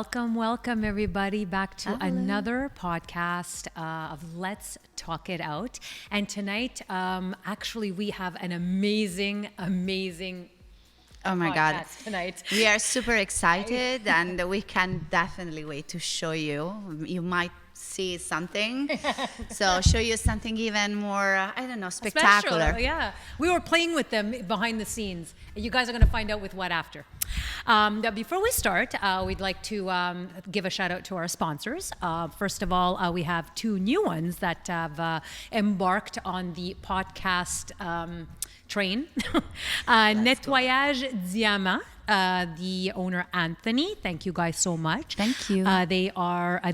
welcome everybody back to another podcast of Let's Talk It Out. And tonight, actually, we have an amazing Oh my God. Tonight. We are super excited and we can definitely wait to show you. You might see something. So show you something even more, I don't know, spectacular. Special, yeah. We were playing with them behind the scenes. You guys are going to find out with what after. Before we start, we'd like to give a shout out to our sponsors. First of all, we have two new ones that have embarked on the podcast train. Nettoyage Diamant. The owner Anthony, thank you guys so much. Thank you. They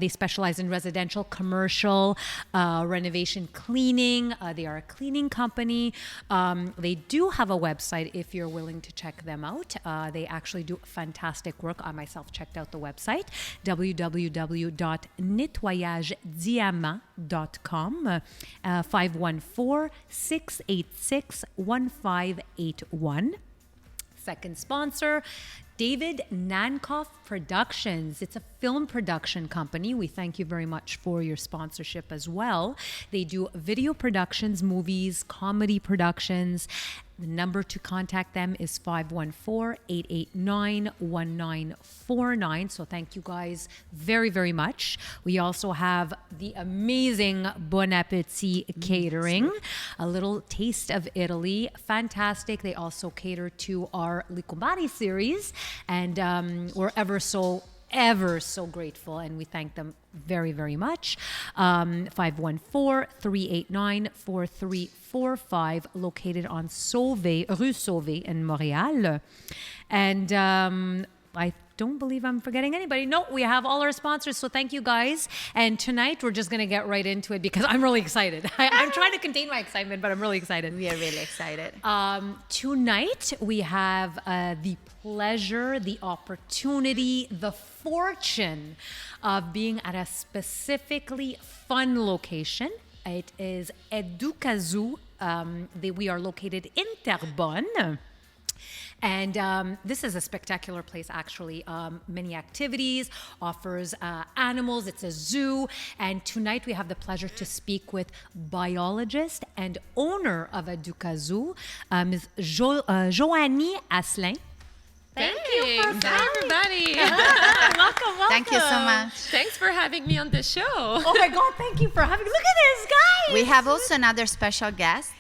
specialize in residential, commercial, renovation, cleaning. They are a cleaning company. They do have a website if you're willing to check them out. They actually do fantastic work. I myself checked out the website, www.nettoyagediamant.com, 514-686-1581. Second sponsor, David Nankoff Productions. It's a film production company. We thank you very much for your sponsorship as well. They do video productions, movies, comedy productions. The number to contact them is 514-889-1949. So thank you guys very, very much. We also have the amazing Bon Appetit Catering, a little taste of Italy. Fantastic. They also cater to our Licombari series. And we're ever so grateful, and we thank them very, very much. 514-389-4345, located on Rue Sauvé in Montreal. And I don't believe I'm forgetting anybody. No, we have all our sponsors, so thank you guys. And tonight we're just going to get right into it because I'm really excited. I'm trying to contain my excitement, but I'm really excited. We are really excited. Tonight we have the pleasure, the opportunity, the fortune of being at a specifically fun location. It is Éducazoo. We are located in Terrebonne. And this is a spectacular place, actually. Many activities, offers animals. It's a zoo. And tonight we have the pleasure to speak with biologist and owner of Éducazoo, Ms. Joanie Asselin. Thank you. Hi, everybody. Welcome. Thank you so much. Thanks for having me on the show. Oh my God, thank you for having me. Look at this, guys. We have also another special guest.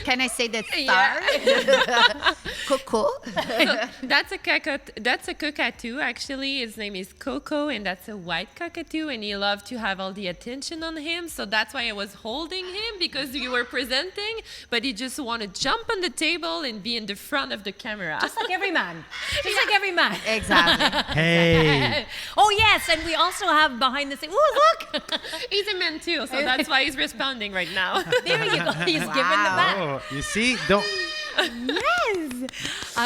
Can I say that star? Yeah. Coco. That's a cockatoo, actually. His name is Coco, and that's a white cockatoo, and he loved to have all the attention on him. So that's why I was holding him, because you were presenting, but he just wanted to jump on the table and be in the front of the camera. Just like every man. Like every man. Exactly. Hey. Oh, yes. And we also have behind the scenes. Ooh, look. He's a man too, so that's why he's responding right now. There you go. He's giving the back. Oh, you see? Don't. Yes.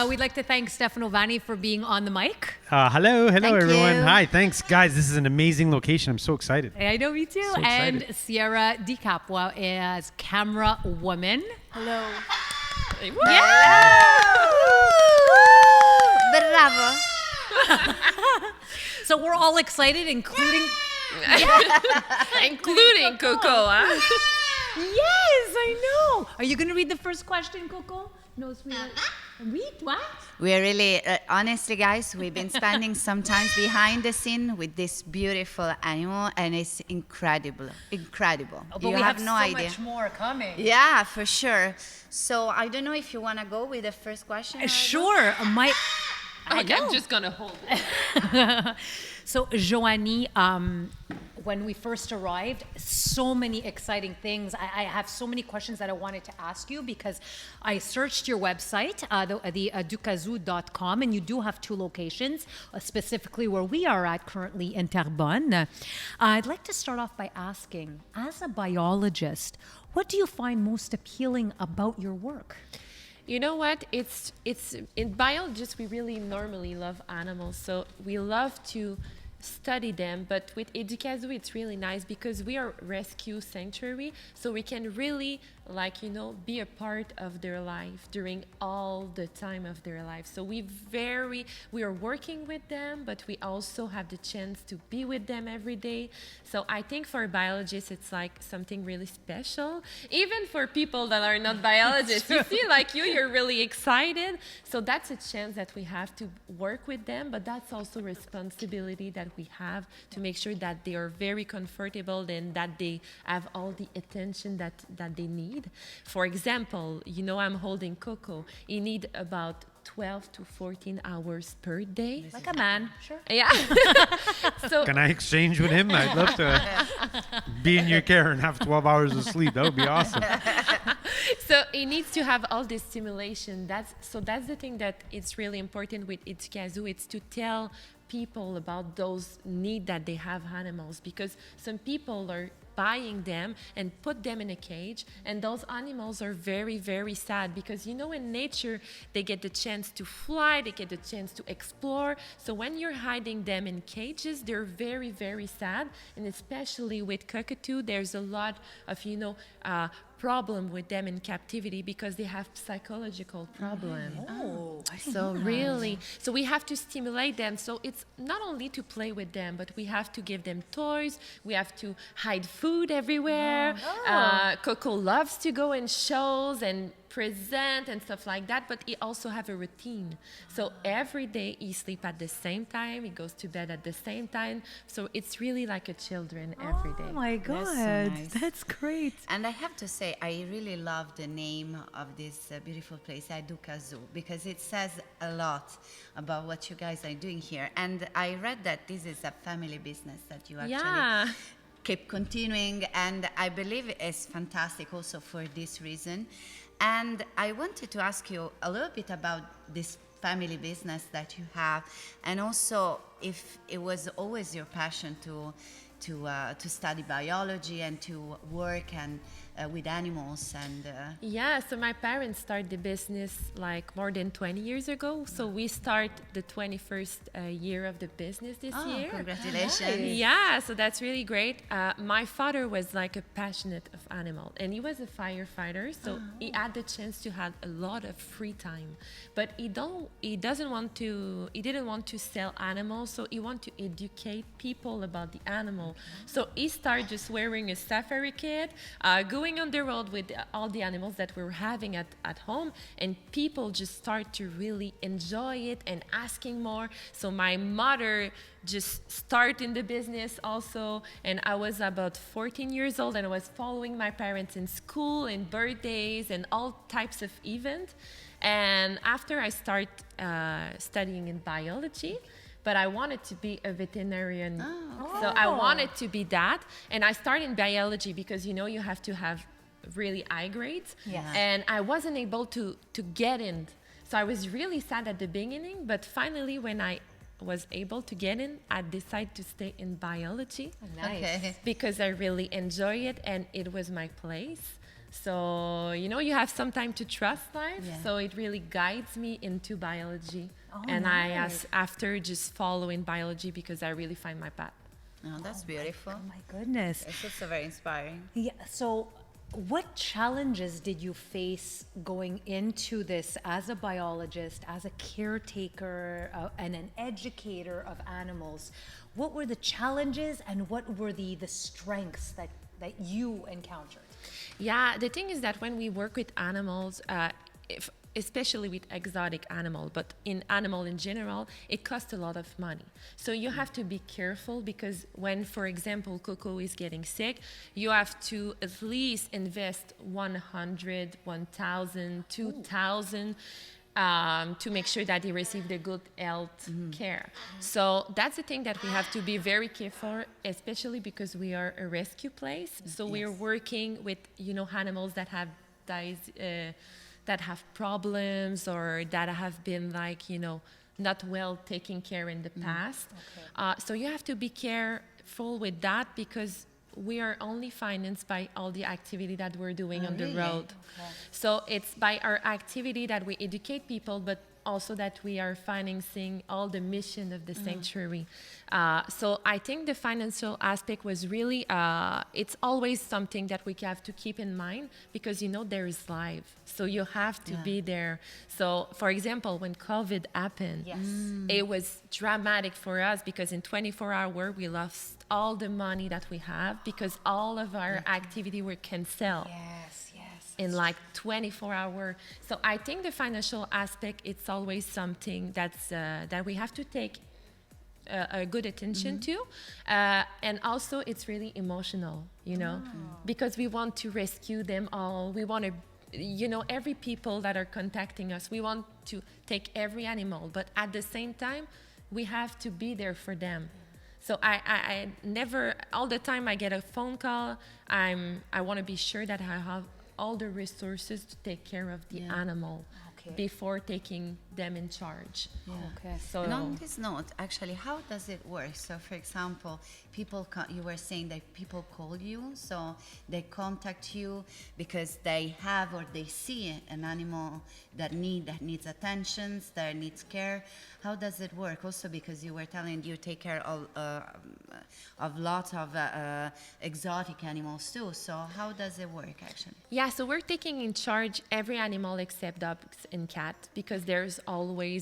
We'd like to thank Stefano Vanni for being on the mic. Hello, Thank everyone. you. Hi, thanks, guys. This is an amazing location. I'm so excited. I know, me too. So and excited. Sierra Di Capua as camera woman. Hello. Bravo. So we're all excited, including Including Coco, huh? Yes, I know. Are you going to read the first question, Coco? No, sweetheart. Read what? We are really, honestly, guys, we've been spending some time behind the scene with this beautiful animal, and it's incredible. Incredible. But You we have no so idea. much more coming. Yeah, for sure. So I don't know if you want to go with the first question. Sure. I'm just going to hold it. So, Joanie, when we first arrived, so many exciting things. I have so many questions that I wanted to ask you because I searched your website, the Educazoo.com, and you do have two locations, specifically where we are at currently in Terrebonne. I'd like to start off by asking, as a biologist, what do you find most appealing about your work? You know what? It's in biologists, we really normally love animals, so we love to study them. But with Éducazoo, it's really nice because we are rescue sanctuary, so we can really like, be a part of their life during all the time of their life. So we are working with them, but we also have the chance to be with them every day. So I think for biologists, it's like something really special. Even for people that are not biologists, you see, like you're really excited. So that's a chance that we have to work with them, but that's also responsibility that we have to make sure that they are very comfortable and that they have all the attention that they need. For example, I'm holding Coco. He needs about 12 to 14 hours per day. Like a man, sure. Yeah. So Can I exchange with him? I'd love to be in your care and have 12 hours of sleep. That would be awesome. So it needs to have all this stimulation. That's the thing that it's really important with Éducazoo. It's to tell people about those needs that they have animals, because some people are buying them and put them in a cage, and those animals are very, very sad because in nature they get the chance to fly, they get the chance to explore. So when you're hiding them in cages, they're very, very sad. And especially with cockatoo, there's a lot of problem with them in captivity because they have psychological problem. So we have to stimulate them. So it's not only to play with them, but we have to give them toys. We have to hide food everywhere. Coco loves to go in shows and present and stuff like that, but he also have a routine. So every day he sleep at the same time, he goes to bed at the same time. So it's really like a children every day. Oh my God, That's so nice. that's great. And I have to say, I really love the name of this beautiful place, Éducazoo, because it says a lot about what you guys are doing here. And I read that this is a family business that you actually keep continuing, and I believe it's fantastic also for this reason. And I wanted to ask you a little bit about this family business that you have, and also if it was always your passion to study biology and to work and with animals and so my parents started the business like more than 20 years ago. So we start the 21st year of the business this year. Congratulations. Yeah, so that's really great. My father was like a passionate of animal, and he was a firefighter, so he had the chance to have a lot of free time. But he didn't want to sell animals, so he wanted to educate people about the animal. So he started just wearing a safari kit, going on the road with all the animals that we were having at home, and people just start to really enjoy it and asking more. So my mother just started in the business also, and I was about 14 years old, and I was following my parents in school and birthdays and all types of events. And after I start studying in biology, but I wanted to be a veterinarian. So I wanted to be that. And I started in biology because, you have to have really high grades. Yeah. And I wasn't able to get in. So I was really sad at the beginning. But finally, when I was able to get in, I decided to stay in biology. Nice. Okay. Because I really enjoy it and it was my place. So, you have some time to trust life. Yeah. So it really guides me into biology. And nice. I asked after just following biology because I really find my path. Oh, that's beautiful. Oh my goodness. It's also very inspiring. Yeah, so what challenges did you face going into this as a biologist, as a caretaker, and an educator of animals? What were the challenges and what were the strengths that you encountered? Yeah, the thing is that when we work with animals, especially with exotic animal, but in animal in general, it costs a lot of money. So you have to be careful because when, for example, Coco is getting sick, you have to at least invest 100, 1,000, 2,000 to make sure that they receive the good health care. So that's the thing that we have to be very careful, especially because we are a rescue place. So we are working with, animals that have that have problems or that have been not well taken care in the past. Okay. So you have to be careful with that because we are only financed by all the activity that we're doing on the road. Okay. So it's by our activity that we educate people, but also that we are financing all the mission of the sanctuary. So I think the financial aspect was really, it's always something that we have to keep in mind because, you know, there is life. So you have to be there. So, for example, when COVID happened, it was dramatic for us because in 24 hours, we lost all the money that we have because all of our activity were canceled. In like 24 hours. So I think the financial aspect, it's always something that's that we have to take a good attention to. And also it's really emotional, you know, because we want to rescue them all. We want to, you know, every people that are contacting us, we want to take every animal, but at the same time, we have to be there for them. So I never, all the time I get a phone call, I want to be sure that I have all the resources to take care of the animal before taking them in charge. So and on this note, actually, how does it work? So, for example, people you were saying that people call you, so they contact you because they have or they see an animal that needs attention, that needs care. How does it work? Also, because you were telling you take care of lots of exotic animals too. So, how does it work actually? Yeah, so we're taking in charge every animal except dogs and cats because there is already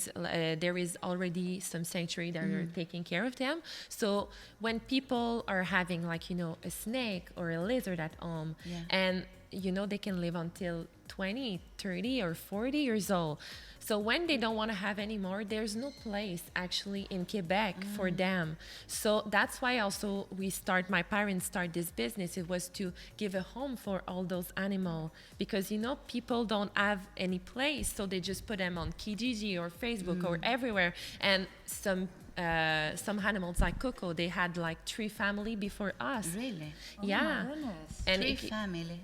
some sanctuary that are taking care of them. So when people are having like, you know, a snake or a lizard at home and, you know, they can live until 20, 30 or 40 years old. So when they don't want to have anymore, there's no place actually in Quebec for them. So that's why also my parents start this business. It was to give a home for all those animals because, you know, people don't have any place. So they just put them on Kijiji or Facebook or everywhere. And some animals like Coco, they had like 3 families before us. Really? Yeah. Oh my goodness. And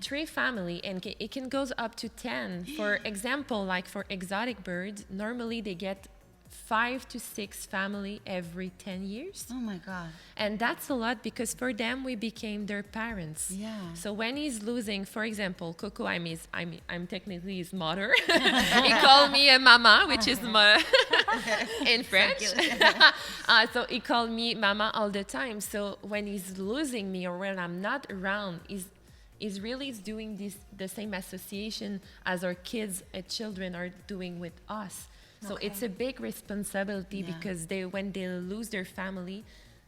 3 family. And it can goes up to 10. For example, like for exotic birds, normally they get 5 to 6 family every 10 years. Oh my God. And that's a lot because for them we became their parents. Yeah. So when he's losing, for example, Coco, I'm technically his mother. He called me a mama, which is in French. So he called me mama all the time. So when he's losing me or when I'm not around, he's really doing the same association as our kids and children are doing with us. So it's a big responsibility because when they lose their family,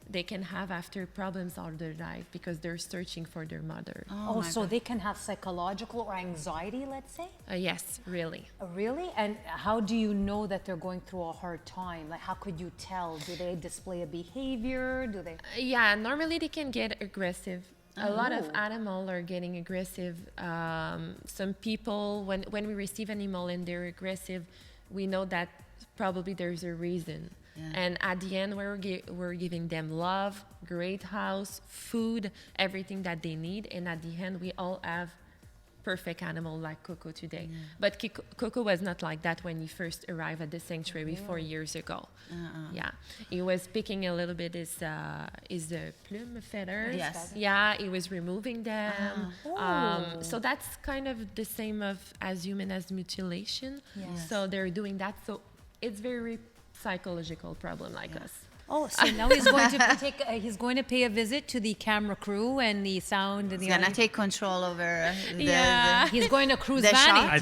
they can have after problems all their life because they're searching for their mother. Oh, so they can have psychological or anxiety, let's say? Yes, really. Really? And how do you know that they're going through a hard time? Like, how could you tell? Do they display a behavior? Do they? Yeah, normally they can get aggressive. A lot of animals are getting aggressive. Some people, when we receive animal and they're aggressive, we know that probably there's a reason. And at the end, we're giving them love, great house, food, everything that they need. And at the end, we all have perfect animal like Coco today. But Coco was not like that when he first arrived at the sanctuary 4 years ago. Yeah, he was picking a little bit his plume feathers. Yes. Yeah, he was removing them. So that's kind of the same as human as mutilation. So they're doing that. So it's very psychological problem like us. Oh, so now he's going to he's going to pay a visit to the camera crew and the sound and the He's gonna audio. take control over He's going to cruise the Vanny. shot.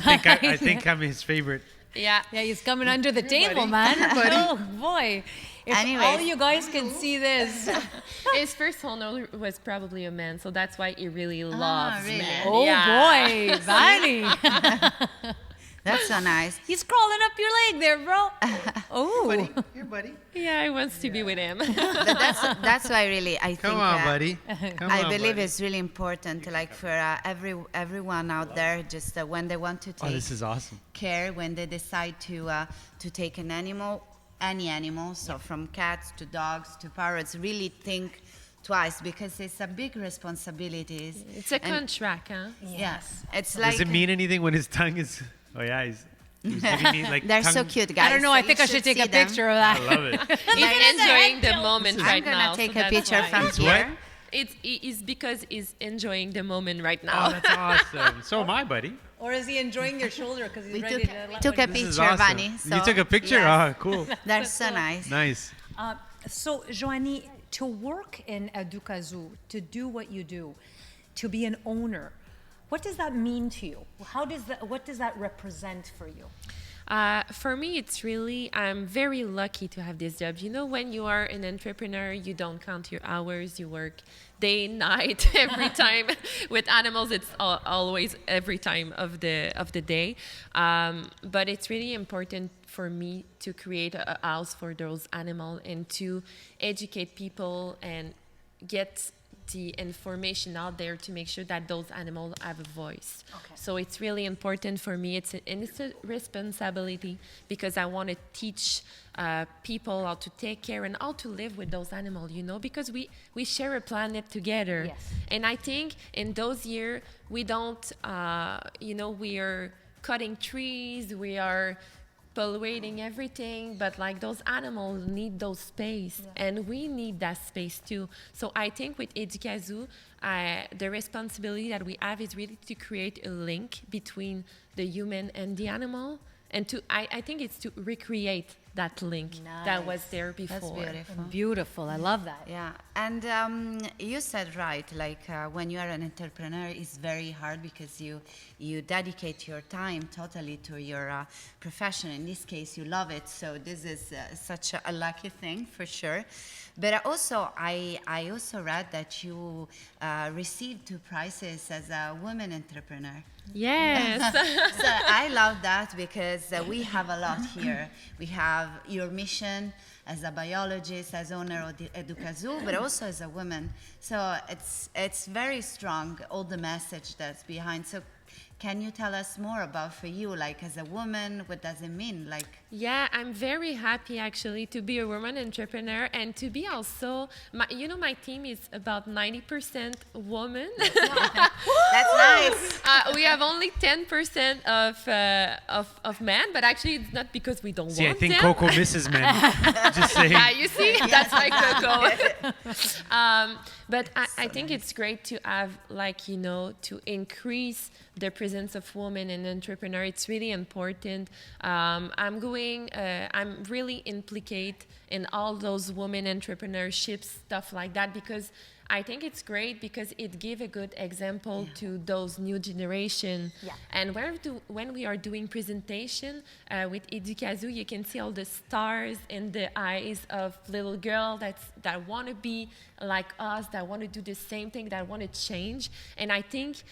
I think I'm his favorite. Yeah. Yeah, he's coming under the table, man. Oh boy! If Anyways. all you guys can see this. His first owner was probably a man, so that's why he really loves really? men. Oh boy, Vanny! That's so nice. He's crawling up your leg there, bro. Oh, Here, buddy. Yeah, he wants to be with him. But that's why really I think Come on, buddy. Come I on, believe buddy. it's really important, like for everyone out there, just when they want to Oh, take this is awesome. care, when they decide to take an animal, any animal, so from cats to dogs to parrots, really think twice because it's a big responsibility. It's a contract, huh? Yes, it's like Does it mean anything when his tongue is? Oh yeah, he's giving me like. they're so tongue- cute, guys. I don't know. so I you think I should take a see them. picture of I that. love it. He's enjoying the moment I'm right gonna now. take so a that's picture why. from It's here. what? It's because he's enjoying the moment right Oh, now. that's awesome. So am I, buddy. Or is he enjoying your shoulder because he's We ready took a This is picture, awesome. Vani. You took a picture? yes. Ah, cool. That's so nice. Nice. So, Joanie, to work in Éducazoo, to do what you do, to be an owner, what does that mean to you? What does that represent for you? For me, it's really, I'm very lucky to have this job. You know, when you are an entrepreneur, you don't count your hours, you work day, night, every time. With animals, it's always every time of the day. But it's really important for me to create a house for those animals and to educate people and get the information out there to make sure that those animals have a voice. Okay. So it's really important for me. It's a responsibility because I want to teach people how to take care and how to live with those animals, you know, because we share a planet together. Yes. And I think in those years, we don't, we are cutting trees, we are polluting everything, but like those animals need those space and we need that space too. So I think with Éducazoo, the responsibility that we have is really to create a link between the human and the animal, and I think it's to recreate that link that was there before. That's beautiful. Beautiful. I love that. Yeah, and you said right. Like when you are an entrepreneur, it's very hard because you dedicate your time totally to your profession. In this case, you love it. So this is such a lucky thing for sure. But also, I also read that you received 2 prizes as a woman entrepreneur. Yes. So I love that because we have a lot here. We have your mission as a biologist, as owner of the Éducazoo, but also as a woman. So it's very strong, all the message that's behind. So can you tell us more about, for you, like as a woman, what does it mean? Like, yeah, I'm very happy actually to be a woman entrepreneur and to be also, my team is about 90% woman. that's nice. We have only 10% of men, but actually it's not because we don't See, want I think them. Coco misses men. Just saying. Yeah, you see, that's like Coco. But I think it's great to have, to increase the presence of women in entrepreneur. It's really important. I'm really implicate in all those women entrepreneurships, stuff like that, because I think it's great because it gives a good example to those new generation. Yeah. And when we are doing presentation with Éducazoo, you can see all the stars in the eyes of little girl that want to be like us, that want to do the same thing, that want to change. And I think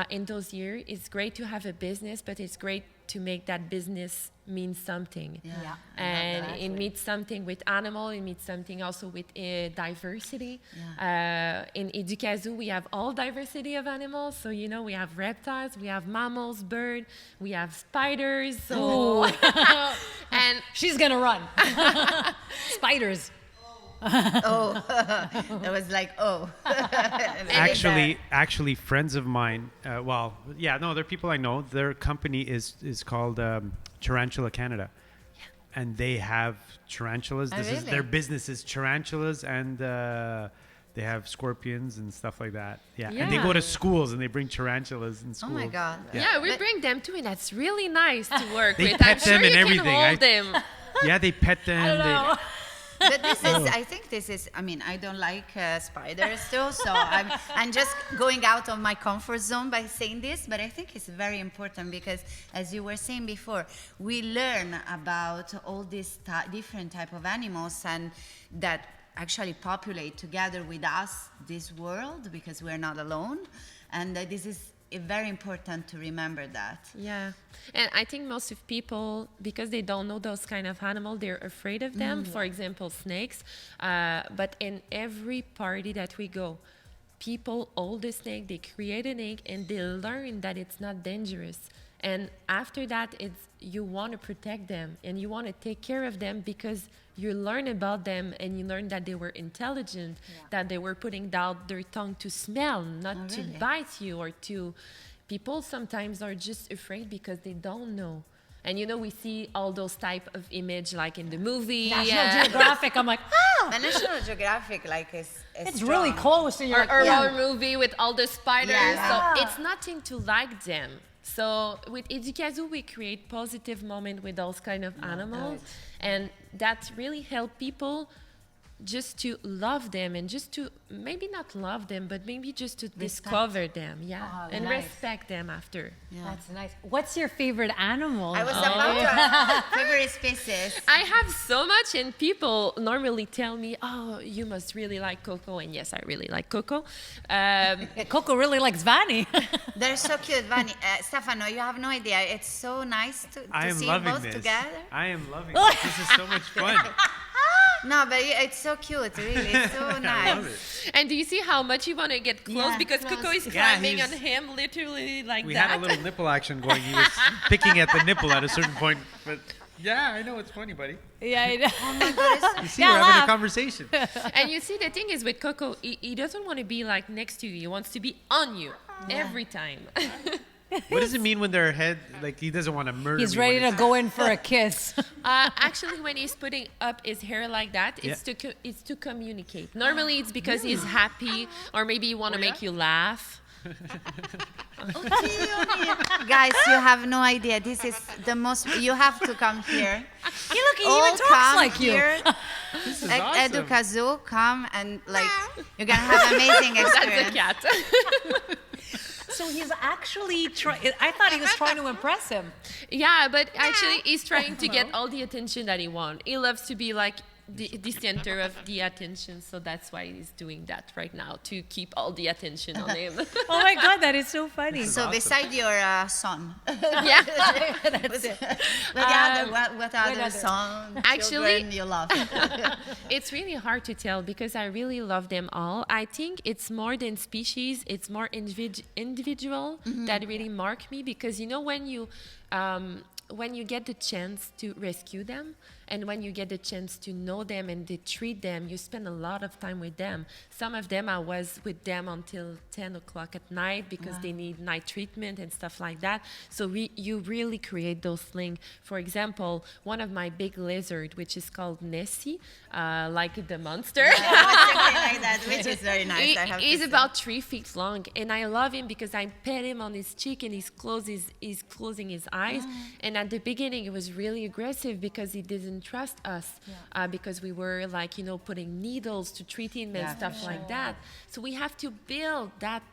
in those years, it's great to have a business, but it's great to make that business mean something. Yeah. And it means something with animal, it means something also with diversity. In Éducazoo, we have all diversity of animals. So, we have reptiles, we have mammals, birds, we have spiders. So, and She's going to run. Spiders. That was like, Actually, friends of mine. They're people I know. Their company is called Tarantula Canada, and they have tarantulas. Really? Their business is tarantulas, and they have scorpions and stuff like that. Yeah, and they go to schools and they bring tarantulas in oh schools. my God. yeah, we bring them too, and that's really nice to work They with. pet I'm sure them and you everything. can hold them. Yeah, they pet them. But I don't like spiders too, so I'm just going out of my comfort zone by saying this, but I think it's very important because, as you were saying before, we learn about all these different type of animals and that actually populate together with us this world because we're not alone, and this is very important to remember that. Yeah, and I think most of people, because they don't know those kind of animals, they're afraid of them. For example, snakes. But in every party that we go, people hold the snake, they create an egg, and they learn that it's not dangerous. And after that, you want to protect them and you want to take care of them because you learn about them and you learn that they were intelligent, that they were putting out their tongue to smell, not to bite you or to... People sometimes are just afraid because they don't know. And we see all those type of image like in the movie. National Geographic. I'm like, But National Geographic, is it's strong. really close. And you're or our movie with all the spiders. Yeah. So it's nothing to like them. So with Éducazoo, we create positive moment with those kind of animals, and that really help people just to love them and just to maybe not love them, but maybe just to discover them, and respect them after. Yeah. That's nice. What's your favorite animal? I was about to ask favorite species. I have so much, and people normally tell me, "Oh, you must really like Coco," and yes, I really like Coco. Coco really likes Vani. They're so cute, Vani. Stefano, you have no idea. It's so nice to I am see you loving both this. together. I am loving this. This is so much fun. No, but it's so cute, really. It's so I nice. love it. And do you see how much you want to get close? Yeah, Because close. Coco is Yeah, climbing he's- on him, literally like We that. had a little nipple action going. He was picking at the nipple at a certain point. But yeah, I know it's funny, buddy. Yeah, I know. You see, Yeah, we're having laugh. a conversation. And you see, the thing is with Coco, he doesn't want to be like next to you. He wants to be on you every time. What does it mean when their head, like he doesn't want to murder He's me ready when to go in for a kiss. Actually, when he's putting up his hair like that, it's to communicate. Normally, it's because he's happy, or maybe he want to make you laugh. Guys, you have no idea. This is the most. You have to come here. He look, he All even talks come like you. here. This is awesome. Éducazoo, come and like you're gonna have amazing That's experience. the cat. So he's actually trying. I thought he was trying to impress him. Yeah, but actually, he's trying to get all the attention that he wants. He loves to be like the center of the attention, so that's why he's doing that right now, to keep all the attention on him. Oh my God, that is so funny. So awesome. beside your son, Yeah. That's it. what other song Actually- children you love? It's really hard to tell because I really love them all. I think it's more than species, it's more individual that really mark me, because you know when you get the chance to rescue them, and when you get the chance to know them and to treat them, you spend a lot of time with them. Some of them I was with them until 10 o'clock at night because they need night treatment and stuff like that. So you really create those things. For example, one of my big lizard, which is called Nessie, like the monster. Something like that, which is very nice. I have to He's say. about 3 feet long, and I love him because I pet him on his cheek and he's closing his eyes. And at the beginning, it was really aggressive because he didn't trust us, because we were like, putting needles to treat him and stuff like that. So we have to build that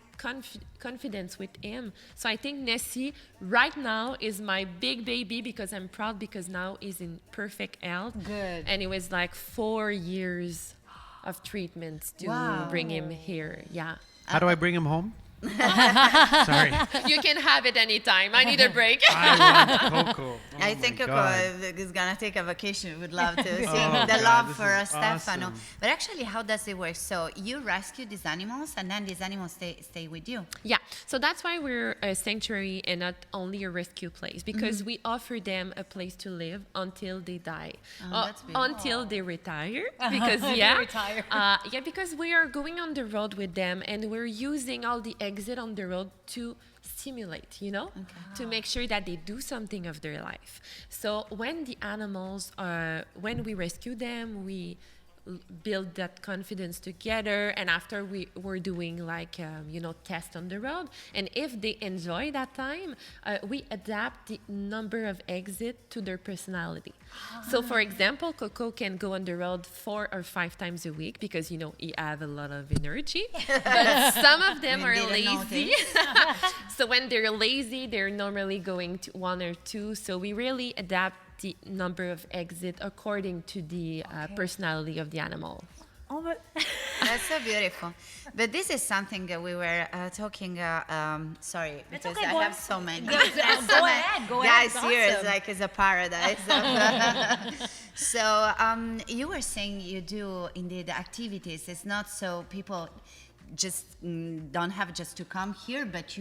confidence with him. So I think Nessie right now is my big baby, because I'm proud because now he's in perfect health. Good. And it was like 4 years of treatments to bring him here. Yeah. How do I bring him home? Sorry. You can have it anytime. I need a break. I want Coco. Oh I think my Coco God. is gonna take a vacation. Would love to see Oh, the God, love this for is Stefano. awesome. But actually, how does it work? So you rescue these animals, and then these animals stay with you. Yeah, so that's why we're a sanctuary and not only a rescue place, because we offer them a place to live until they die, that's beautiful. until they retire. Because retire. because we are going on the road with them, and we're using all the exit on the road to stimulate, to make sure that they do something of their life. So when the animals when we rescue them, we build that confidence together, and after we're doing like test on the road, and if they enjoy that time, we adapt the number of exit to their personality. So for example, Coco can go on the road 4 or 5 times a week because he have a lot of energy, but some of them are didn't lazy. So when they're lazy, they're normally going to 1 or 2. So we really adapt the number of exit according to the personality of the animal. Oh, but That's so beautiful. But this is something that we were talking. Sorry, because okay, I go have ahead. so many. Go There's ahead, so many. go ahead. Guys, here is Awesome. like it's a paradise. So you were saying you do indeed activities. It's not so people just don't have just to come here, but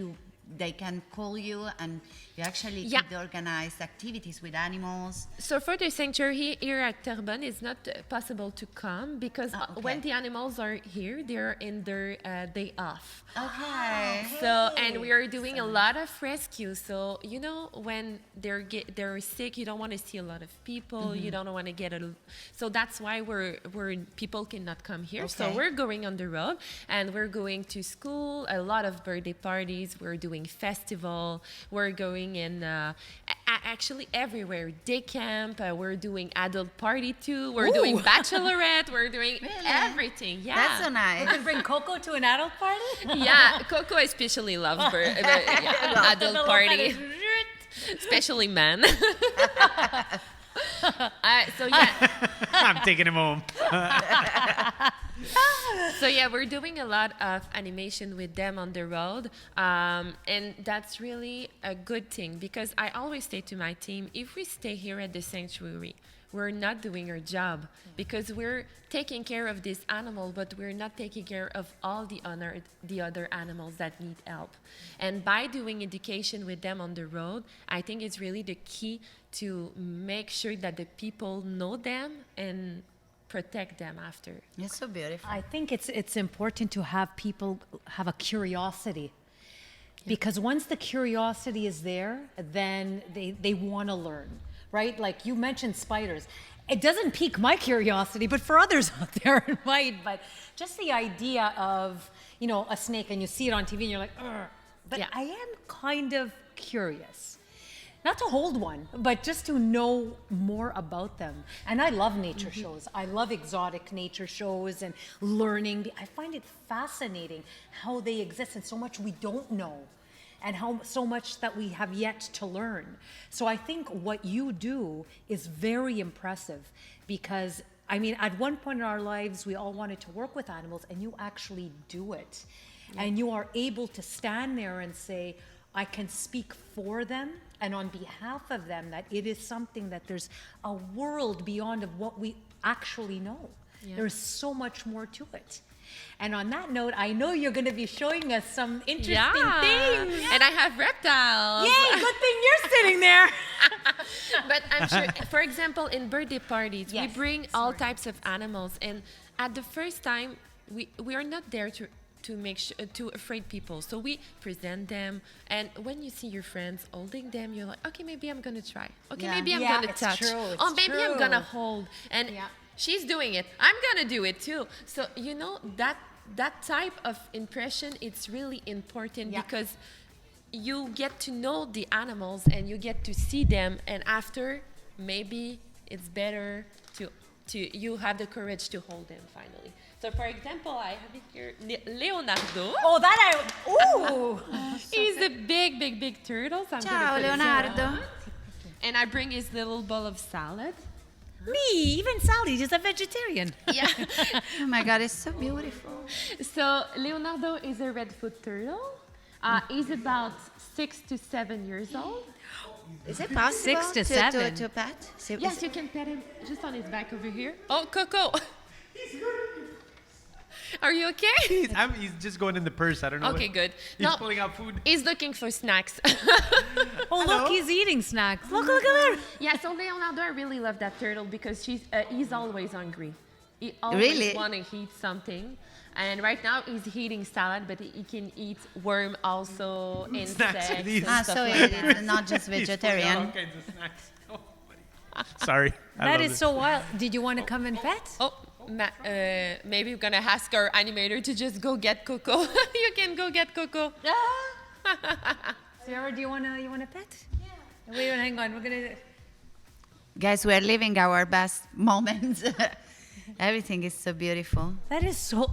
they can call you and You actually Yeah. could organize activities with animals. So for the sanctuary here at Terrebonne, it's not possible to come because okay. when the animals are here, they're in their day off. Okay. So, and we are doing a lot of rescue. So, you know, when they're sick, you don't want to see a lot of people. You don't want to get so that's why people cannot come here. So Okay. we're going on the road and we're going to school, a lot of birthday parties. We're doing festival. We're going in actually everywhere. Day camp. We're doing adult party too. We're doing bachelorette. We're doing everything. Yeah. That's so nice. We can bring Coco to an adult party? Yeah, Coco especially loves adult party, especially men. So yeah, I'm taking him home. so yeah, we're doing a lot of animation with them on the road, and that's really a good thing because I always say to my team, if we stay here at the sanctuary, we're not doing our job because we're taking care of this animal, but we're not taking care of all the other animals that need help. And by doing education with them on the road, I think it's really the key to make sure that the people know them and protect them after. It's so beautiful. I think it's important to have people have a curiosity. Because once the curiosity is there, then they want to learn, right? Like you mentioned spiders. It doesn't pique my curiosity, but for others out there it might. But just the idea of, you know, a snake and you see it on TV and you're like, ugh. But Yeah. I am kind of curious. Not to hold one, but just to know more about them. And I love nature shows. I love exotic nature shows and learning. I find it fascinating how they exist and so much we don't know and how so much that we have yet to learn. So I think what you do is very impressive because, I mean, at one point in our lives, we all wanted to work with animals and you actually do it. And you are able to stand there and say, I can speak for them and on behalf of them that it is something that there's a world beyond of what we actually know. Yeah. There's so much more to it. And on that note, I know you're going to be showing us some interesting things. And I have reptiles. Yay, good thing you're sitting there. But I'm sure, for example, in birthday parties, we Yes, bring all types of animals. And at the first time, we are not there to make sure to afraid people. So we present them, and when you see your friends holding them, you're like, okay, maybe I'm gonna try. Okay, Yeah. maybe I'm Yeah, gonna it's touch. true, it's Oh, maybe I'm true. gonna hold. And Yeah. she's doing it. I'm gonna do it too. So you know that type of impression, it's really important Yeah. because you get to know the animals and you get to see them, and after maybe it's better to you have the courage to hold them finally. So for example, I have it here, Leonardo. Oh, ooh. He's a big turtle. So I'm gonna Ciao, put his Leonardo. on. And I bring his little bowl of salad. Me, even Sally is a vegetarian. Yeah. Oh my God, it's so beautiful. So Leonardo is a redfoot turtle. He's about 6 to 7 years old. Is it possible 6 to 7? to pet? So Yes, you can pet him just on his back over here. Oh, Coco. Are you okay? He's just going in the purse. I don't know. Okay, good. He's No. pulling out food. He's looking for snacks. Oh, look, he's eating snacks. Look at there. Yeah, so Leonardo, I really love that turtle because he's always hungry. He always Really? want to eat something. And right now he's eating salad, but he can eat worm also, insects, and these. stuff so like that. it's not just He's pulling out all vegetarian. kinds of snacks. Oh, buddy. Sorry. I That love is this. so wild. Did you want to come and pet? Oh, maybe we're gonna ask our animator to just go get Coco. You can go get Coco. Sarah, do you wanna pet? Yeah. Wait, hang on. We're gonna. Guys, we're living our best moments. Everything is so beautiful. That is so.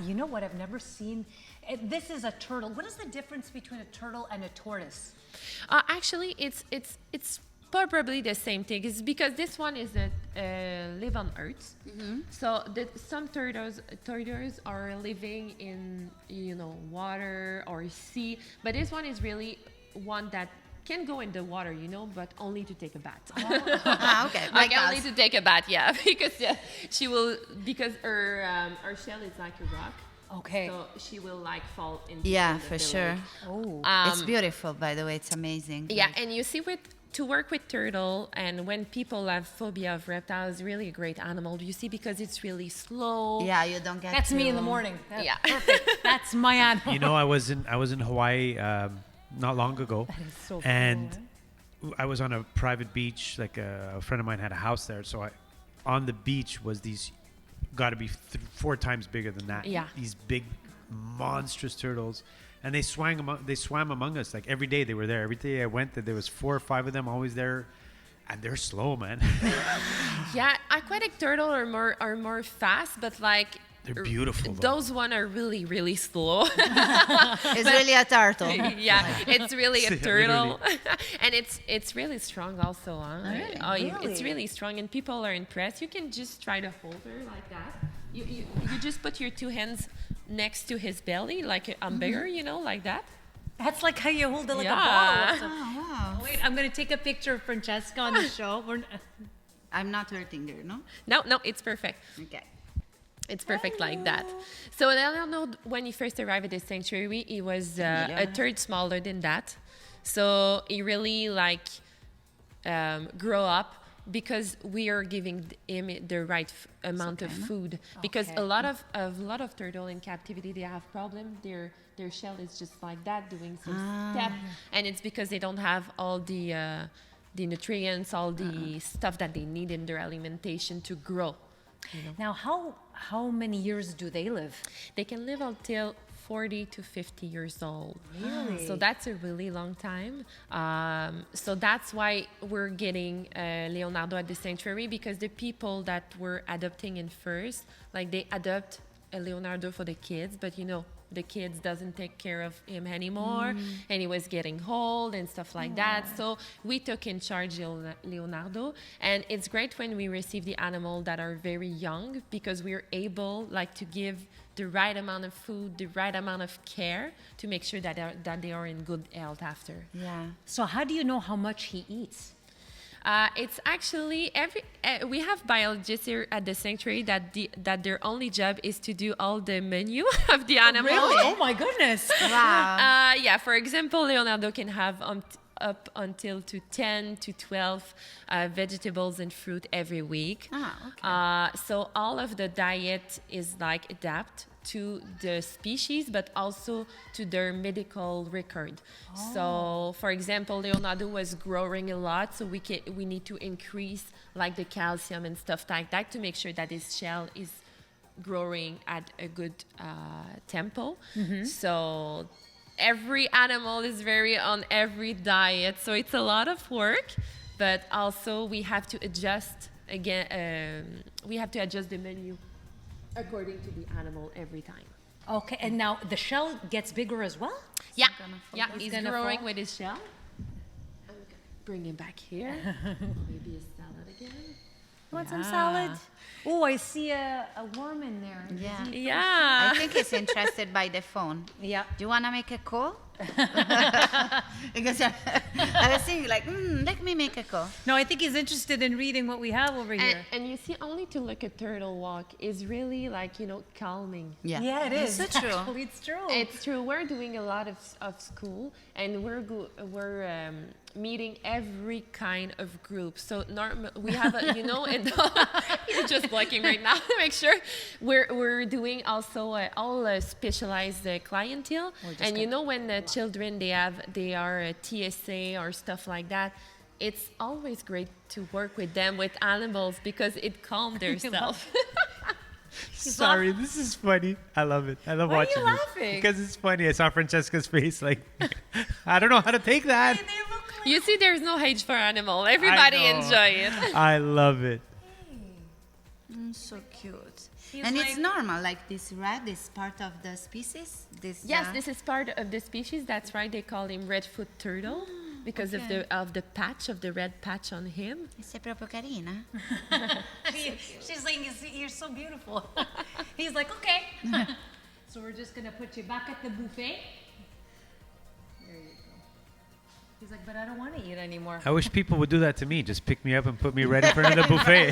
You know what? I've never seen. This is a turtle. What is the difference between a turtle and a tortoise? Actually, it's probably the same thing. It's because this one is live on Earth. So some turtles are living in water or sea, but this one is really one that can go in the water, but only to take a bath. Okay. Like only to take a bath, yeah, because her shell is like a rock, Okay. So she will like fall into Yeah, the for village. sure. Oh. It's beautiful, by the way. It's amazing. Yeah, and you see, to work with turtle, and when people have phobia of reptiles, really a great animal. You see, because it's really slow. Yeah, you don't get. That's me to- in the morning. Yeah. Perfect. That's my animal. You know, I was in Hawaii not long ago, That is so and cool, I was on a private beach. Like a friend of mine had a house there, so on the beach was these, got to be 4 times bigger than that. Yeah. These big, monstrous turtles, and they swam among us like every day. They were there every day I went. There was 4 or 5 of them always there, and they're slow, man. Yeah, aquatic turtle are more fast, but like They're beautiful, though. Those one are really, really slow. It's really a turtle. Yeah, it's really a Yeah, turtle, and it's really strong also. Huh? Really? Oh, it's really strong, and people are impressed. You can just try to hold her like that. You just put your 2 hands next to his belly, like a hamburger, you know, like that. That's like how you hold it like Yeah. a bottle. So- Oh, wow. Wait, I'm going to take a picture of Francesca on the show. I'm not hurting her, no? No, it's perfect. Okay. It's perfect like that. So Leonardo, when he first arrived at the sanctuary, he was a third smaller than that. So he really grow up because we are giving him the right amount of food. Because Okay. a lot of turtle in captivity, they have problem. Their shell is just like that, doing some step, and it's because they don't have all the nutrients, all the stuff that they need in their alimentation to grow. Now, how many years do they live? They can live until 40 to 50 years old. Really? So that's a really long time. So that's why we're getting Leonardo at the sanctuary, because the people that were adopting in first, like they adopt a Leonardo for the kids, but you know, the kids doesn't take care of him anymore, and he was getting old and stuff like that. So we took in charge Leonardo, and it's great when we receive the animal that are very young, because we're able to give the right amount of food, the right amount of care to make sure that they are in good health after. Yeah. So how do you know how much he eats? It's actually we have biologists here at the sanctuary that their only job is to do all the menu of the animal. Oh my goodness. Wow. Yeah, for example, Leonardo can have up until to 10 to 12 vegetables and fruit every week. Okay. So all of the diet is adapt to the species, but also to their medical record. So, for example, Leonardo was growing a lot, so we need to increase the calcium and stuff like that to make sure that his shell is growing at a good tempo. So every animal is very on every diet, so it's a lot of work, but also we have to adjust we have to adjust the menu according to the animal every time. Okay, and now the shell gets bigger as well? Yeah, gonna fall. he's gonna growing fall? with his shell. I'm gonna bring him back here. Maybe a salad again. Want some salad? Oh, I see a worm in there. Yeah. Yeah. I think he's interested by the phone. Yeah. Do you want to make a call? Because I was thinking let me make a call. No, I think he's interested in reading what we have over here. And you see, only to look at turtle walk is really calming. Yeah. Yeah, it is. It's so true. Actually, it's true. It's true. We're doing a lot of school, and we're meeting every kind of group. So we have and you're just blinking right now to make sure we're doing also all specialized clientele. And when the children they are a TSA or stuff like that, it's always great to work with them with animals because it calms their self. Sorry, this is funny. I love it. I love Why are watching you it. laughing? Because it's funny. I saw Francesca's face I don't know how to take that. You see, there's no age for animal. Everybody know. enjoy it. I love it. So cute. And it's normal, this red is part of the species? Yes, this is part of the species. That's why they call him redfoot turtle because of the patch of the red patch on him. Sei proprio carina. She's saying, you're so beautiful. He's like, okay. So we're just going to put you back at the buffet. There you go. He's like, but I don't want to eat anymore. I wish people would do that to me. Just pick me up and put me right in front of the buffet.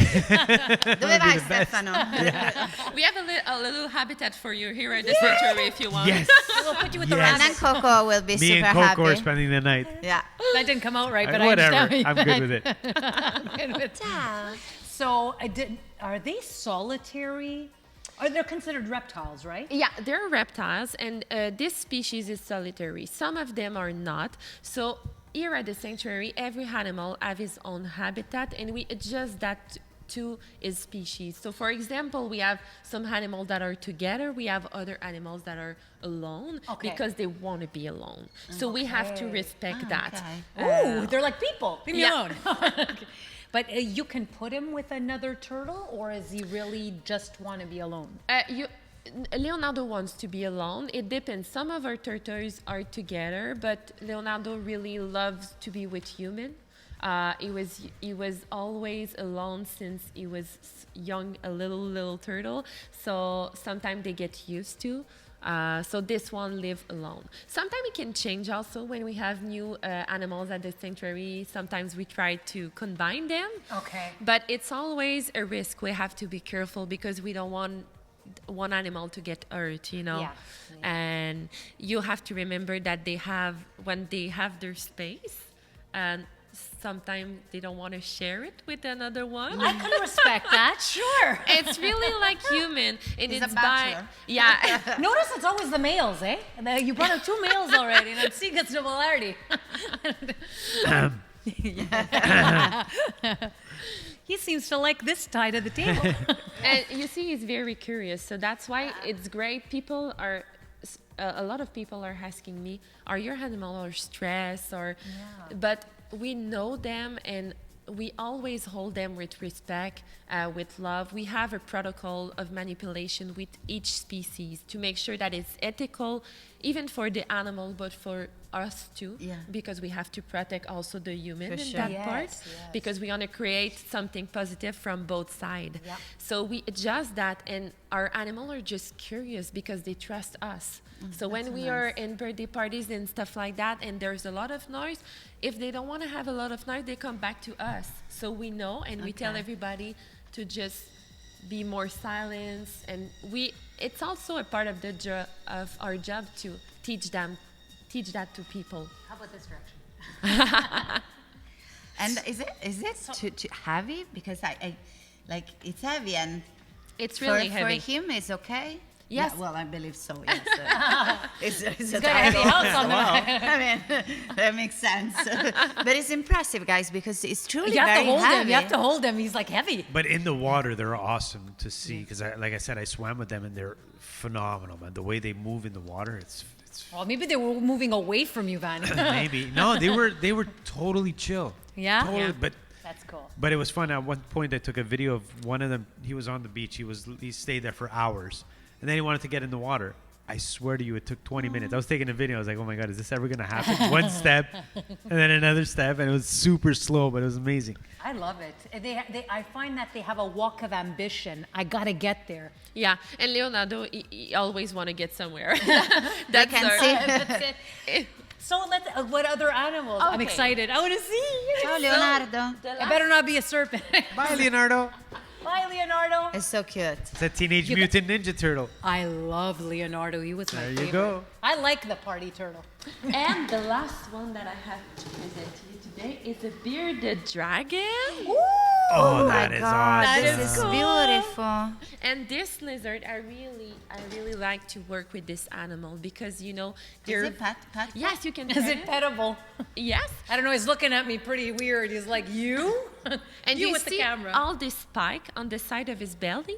Dove vai, Stefano? We have a little habitat for you here at the sanctuary if you want. Yes. We'll put you with the Yes. And rabbits. then Coco will be Me super and Coco happy. are spending the night. Yeah. That didn't come out right, but Whatever. I understand. I'm good with it. I'm good with it. So, are they solitary? Are they considered reptiles, right? Yeah, they're reptiles, and this species is solitary. Some of them are not. So here at the sanctuary, every animal have his own habitat, and we adjust that to his species. So, for example, we have some animals that are together. We have other animals that are alone because they want to be alone. So we have to respect that. Okay. Ooh, they're like people. Leave me Yeah. alone. Okay. But you can put him with another turtle, or is he really just want to be alone? Leonardo wants to be alone. It depends. Some of our turtles are together, but Leonardo really loves to be with human. He was always alone since he was young, a little turtle. So sometimes they get used to. So this one live alone. Sometimes it can change also when we have new animals at the sanctuary. Sometimes we try to combine them. Okay. But it's always a risk. We have to be careful because we don't want one animal to get hurt, you know. Yeah. And you have to remember that when they have their space, and sometimes they don't want to share it with another one. I can respect that. Sure. It's really like human, and He's it's a by bachelor. yeah. Notice it's always the males, eh? You brought up two males already, and I'm seeing a similarity. He seems to like this side of the table. And you see, he's very curious, so that's why it's great. People are. A lot of people are asking me, "Are your animals stressed?" Or, but we know them, and we always hold them with respect, with love. We have a protocol of manipulation with each species to make sure that it's ethical, even for the animal, but for us too, because we have to protect also the human For in sure. that part, because we want to create something positive from both sides. Yeah. So we adjust that, and our animals are just curious because they trust us. So when we are in birthday parties and stuff like that, and there's a lot of noise, if they don't want to have a lot of noise, they come back to us. So we know, and we tell everybody to just be more silent. And it's also a part of of our job to teach that to people. How about this direction? And is it too heavy? Because I like it's heavy, and It's really for heavy. him it's okay. Yes. Yeah, well, I believe so. Yes. It's a Got a heavy house on the I mean, that makes sense. But it's impressive, guys, because it's truly You have very to hold heavy. him. You have to hold him. He's like heavy. But in the water, they're awesome to see because, like I said, I swam with them and they're phenomenal, man. The way they move in the water, it's Well, maybe they were moving away from you, Van. maybe no, they were totally chill. Yeah? Totally, Yeah. That's cool. But it was fun. At one point, I took a video of one of them. He was on the beach. He stayed there for hours, and then he wanted to get in the water. I swear to you, it took 20 minutes. I was taking a video. I was like, oh my God, is this ever going to happen? One step, and then another step, and it was super slow, but it was amazing. I love it. I find that they have a walk of ambition. I got to get there. Yeah, and Leonardo, he always want to get somewhere. I can see. That's it. So what other animals? I'm Okay. excited. I want to see. Ciao, Leonardo. It better not be a serpent. Bye, Leonardo. Bye, Leonardo. It's so cute. It's a Teenage Mutant Ninja Turtle. I love Leonardo. He was my There favorite. you go. I like the party turtle. And the last one that I have to present to you today is a bearded dragon. Oh, My that is God, awesome. this is cool. beautiful. And this lizard, I really like to work with this animal because Is they're it pet? yes, you can Is pet it petable? Yes. I don't know. He's looking at me pretty weird. He's like, you? And you you with see the camera. all this spike on the side of his belly,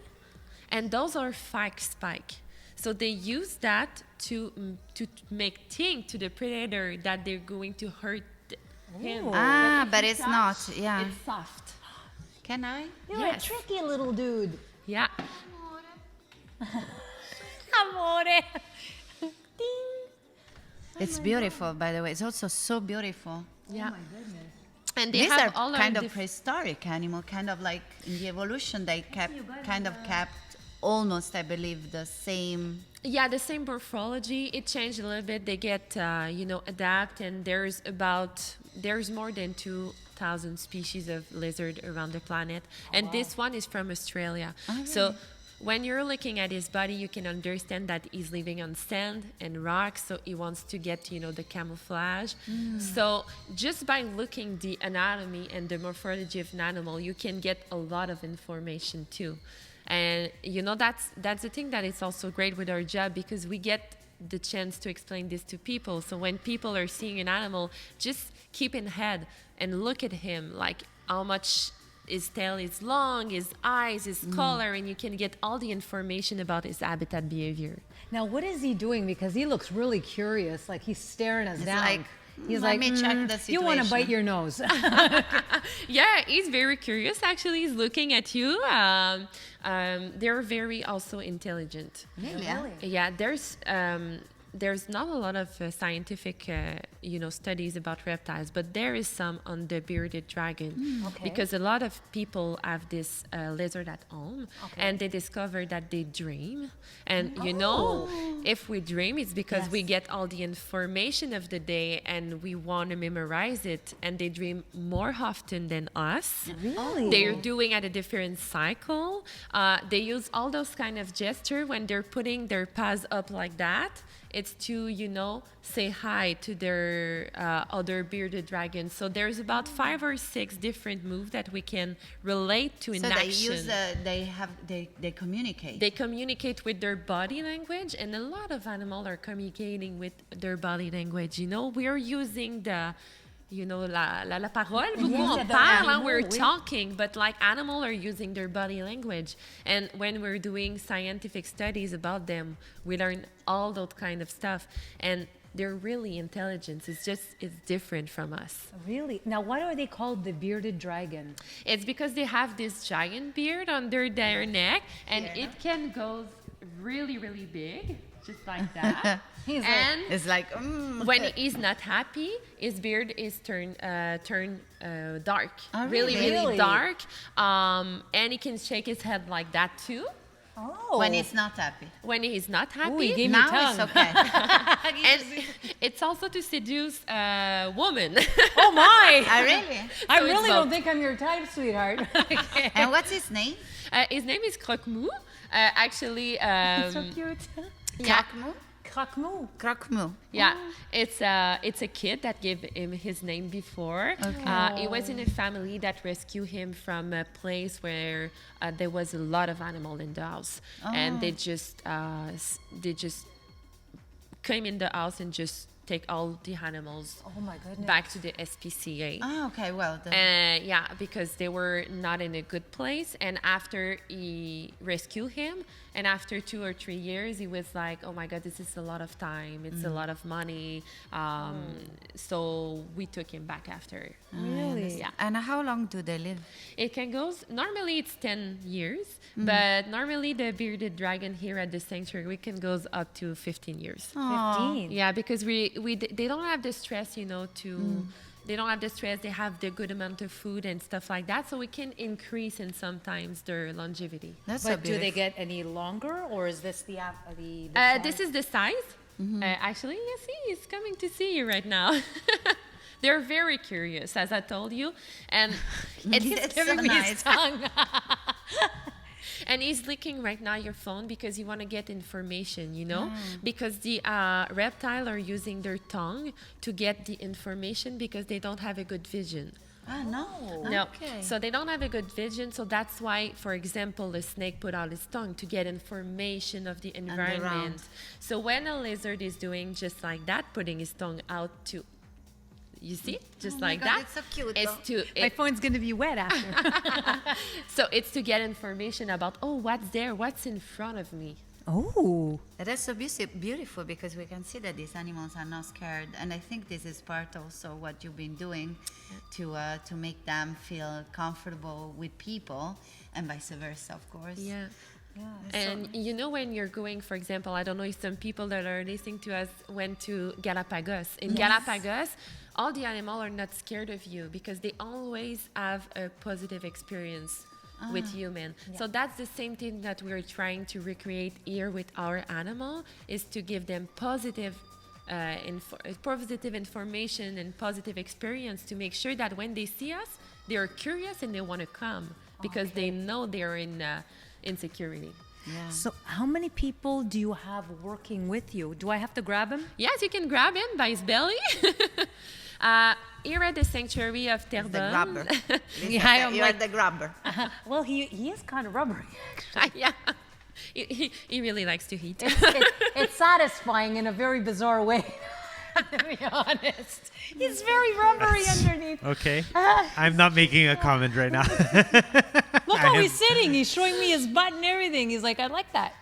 and those are fake spike. So they use that to make think to the predator that they're going to hurt him. Ah, if but you it's touch, not. Yeah. It's soft. Can I? You're Yes. a tricky little dude. Yeah. Amore. Ding. It's beautiful, by the way. It's also so beautiful. Yeah. And they These have are all kind our of prehistoric animal, kind of like in the evolution they kept almost, I believe, the same. Yeah, the same morphology. It changed a little bit. They get, adapt, and there's about there's more than 2,000 species of lizard around the planet, and this one is from Australia. So when you're looking at his body, you can understand that he's living on sand and rocks, so he wants to get, the camouflage. So just by looking the anatomy and the morphology of an animal, you can get a lot of information too. And that's the thing that is also great with our job, because we get the chance to explain this to people. So when people are seeing an animal, just keep in head and look at him, like how much his tail is long, his eyes, his color, and you can get all the information about his habitat behavior. Now, what is he doing? Because he looks really curious, like he's staring us down. like, he's let like, me check the you want to situation." bite your nose. Yeah, he's very curious. Actually, he's looking at you. They're very also intelligent. Really? Yeah, there's not a lot of scientific, studies about reptiles, but there is some on the bearded dragon, because a lot of people have this lizard at home, and they discover that they dream. And if we dream, it's because we get all the information of the day and we want to memorize it. And they dream more often than us. Really? They're doing at a different cycle. They use all those kind of gesture when they're putting their paws up like that. It's to, say hi to their other bearded dragons. So there's about 5 or 6 different moves that we can relate to in So action. they communicate. They communicate with their body language, and a lot of animals are communicating with their body language. We're using the la parole. Beaucoup en parle, hein, we're talking, but like animals are using their body language. And when we're doing scientific studies about them, we learn all those kind of stuff. And they're really intelligent. It's different from us. Really? Now, why are they called the bearded dragon? It's because they have this giant beard under their neck, and it can go really, really big, just like that. It's like, when he's not happy, his beard is turned dark, Oh, really, really? really dark. And he can shake his head like that too. Oh. when it's not happy. When he's not happy. Ooh, he gave me Now tongue. it's okay. And it's also to seduce a woman. Oh my! Really? I So it's really both. don't think I'm your type, sweetheart. Okay. And what's his name? His name is Croque-Mou. Actually, So cute. yeah. Croque-Mou? Croque-Mou. Croque-Mou. Yeah, it's a kid that gave him his name before. He was in a family that rescued him from a place where there was a lot of animal in the house, and they just came in the house and just take all the animals Oh my goodness. back to the SPCA. Oh, okay. Well, Yeah, because they were not in a good place. And after he rescued him, and after 2 or 3 years, he was like, "Oh my God, this is a lot of time. It's a lot of money." So we took him back after. Really? Yeah. and how long do they live? It can go. Normally it's 10 years, but normally the bearded dragon here at the sanctuary we can goes up to 15 years. 15. Yeah, because they don't have the stress, they don't have the stress. They have the good amount of food and stuff like that, so we can increase in sometimes their longevity. That's so But do they beautiful. get any longer, or is this the This is the size. Actually, yes, he's coming to see you right now. They're very curious, as I told you, and It's it's so giving me his nice. tongue. And he's licking right now your phone because you want to get information, because the reptile are using their tongue to get the information because they don't have a good vision. Ah, no. No, Okay. so they don't have a good vision. So that's why, for example, the snake put out his tongue to get information of the environment. So when a lizard is doing just like that, putting his tongue out to, you see, just Oh my like God, that. it's so cute, It's though. My phone's going to be wet after. So it's to get information about, what's there, what's in front of me. Oh. That's so beautiful because we can see that these animals are not scared, and I think this is part also what you've been doing to make them feel comfortable with people, and vice versa, of course. Yeah. Yeah. And when you're going, for example, I don't know if some people that are listening to us went to Galapagos. In Galapagos, all the animals are not scared of you because they always have a positive experience with human. So that's the same thing that we're trying to recreate here with our animal, is to give them positive positive information and positive experience to make sure that when they see us, they are curious and they want to come because they know they're in insecurity. Yeah. So how many people do you have working with you? Do I have to grab him? Yes, you can grab him by his belly. Here at the sanctuary of The Terrebonne. grabber. Yeah, I'm You're like- the grabber. Well, he is kind of rubbery. Yeah. He really likes to eat. It's satisfying in a very bizarre way, to be honest. He's very rubbery underneath. Okay. I'm not making a comment right now. Look how he's sitting. He's showing me his butt and everything. He's like, I like that.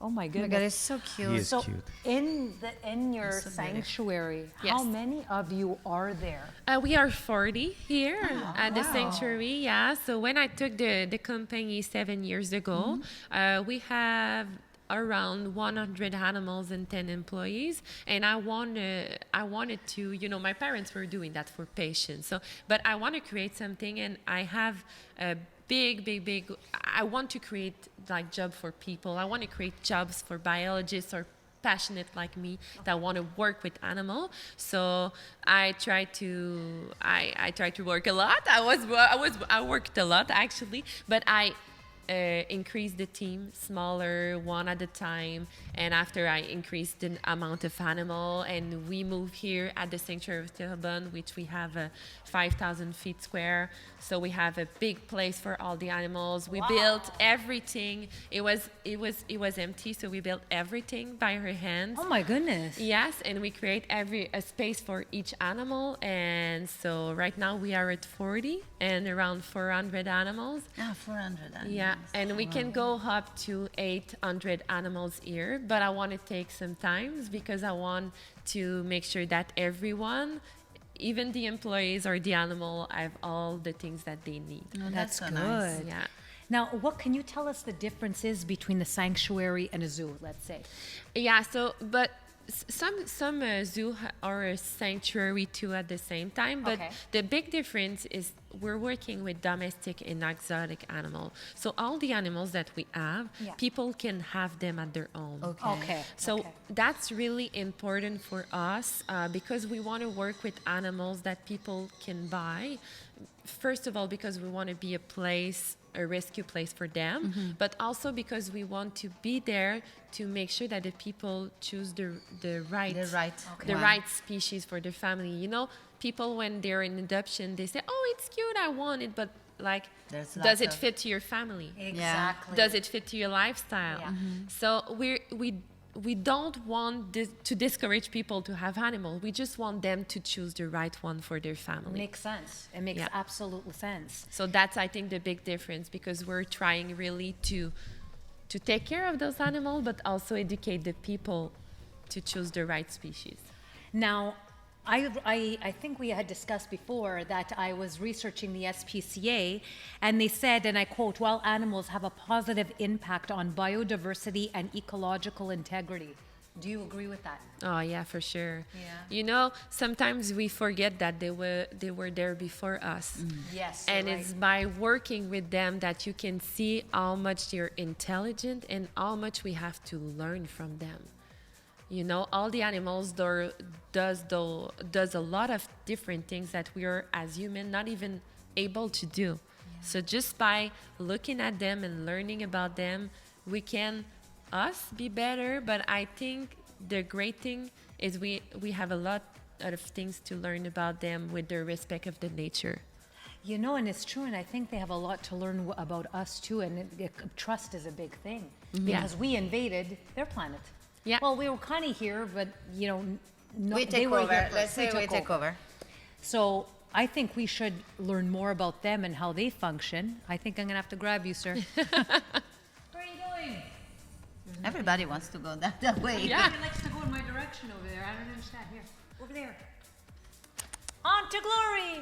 Oh my Oh my goodness. God, it's so cute. He is So cute. in your so beautiful. sanctuary, Yes. how many of you are there? We are 40 here at the wow. sanctuary. Yeah. So when I took the company 7 years ago, we have around 100 animals and 10 employees, and I wanted to, my parents were doing that for patients. So, but I want to create something, and I have a big. I want to create like job for people. I want to create jobs for biologists or passionate like me that want to work with animal. So I try to work a lot. I worked a lot actually, but I increased the team smaller one at a time, and after I increased the amount of animal, and we moved here at the sanctuary of Terrebonne, which we have 5,000 feet square, so we have a big place for all the animals. We built everything. It was empty, so we built everything by our hands. Oh my goodness. Yes, and we create a space for each animal, and so right now we are at 40 and around 400 animals. 400 animals. Yeah, and we can go up to 800 animals here, but I want to take some time because I want to make sure that everyone, even the employees or the animal, have all the things that they need. Oh, That's so good. nice. Yeah. Now, what can you tell us the differences between the sanctuary and a zoo, let's say? Yeah, so, but some zoo are a sanctuary too at the same time, but Okay. the big difference is we're working with domestic and exotic animals. So all the animals that we have, Yeah. people can have them at their own. Okay. So okay. that's really important for us because we want to work with animals that people can buy. First of all, because we want to be a rescue place for them, but also because we want to be there to make sure that the people choose the right The right right species for their family. People when they're in adoption, they say, "Oh, it's cute, I want it," but like, There's does lots it of- fit to your family? Exactly. Does it fit to your lifestyle? Yeah. So we don't want to discourage people to have animals. We just want them to choose the right one for their family. Makes sense. It makes Yeah. absolute sense. So that's, I think, the big difference because we're trying really to take care of those animals, but also educate the people to choose the right species. Now, I think we had discussed before that I was researching the SPCA, and they said, and I quote, "While animals have a positive impact on biodiversity and ecological integrity." Do you agree with that? Oh yeah, for sure. Yeah. Sometimes we forget that they were there before us. Yes. And it's by working with them that you can see how much they're intelligent and how much we have to learn from them. All the animals does a lot of different things that we are as humans not even able to do. Yeah. So just by looking at them and learning about them, we can be better. But I think the great thing is we have a lot of things to learn about them with the respect of the nature. And it's true, and I think they have a lot to learn about us too, and trust is a big thing because we invaded their planet. Yeah. Well, we were kind of here, but We they take were over. here first. Let's say we take over. So I think we should learn more about them and how they function. I think I'm gonna have to grab you, sir. Where are you going? Everybody wants to go that way. Yeah. He likes to go in my direction over there. I don't understand. Here, over there. On to glory.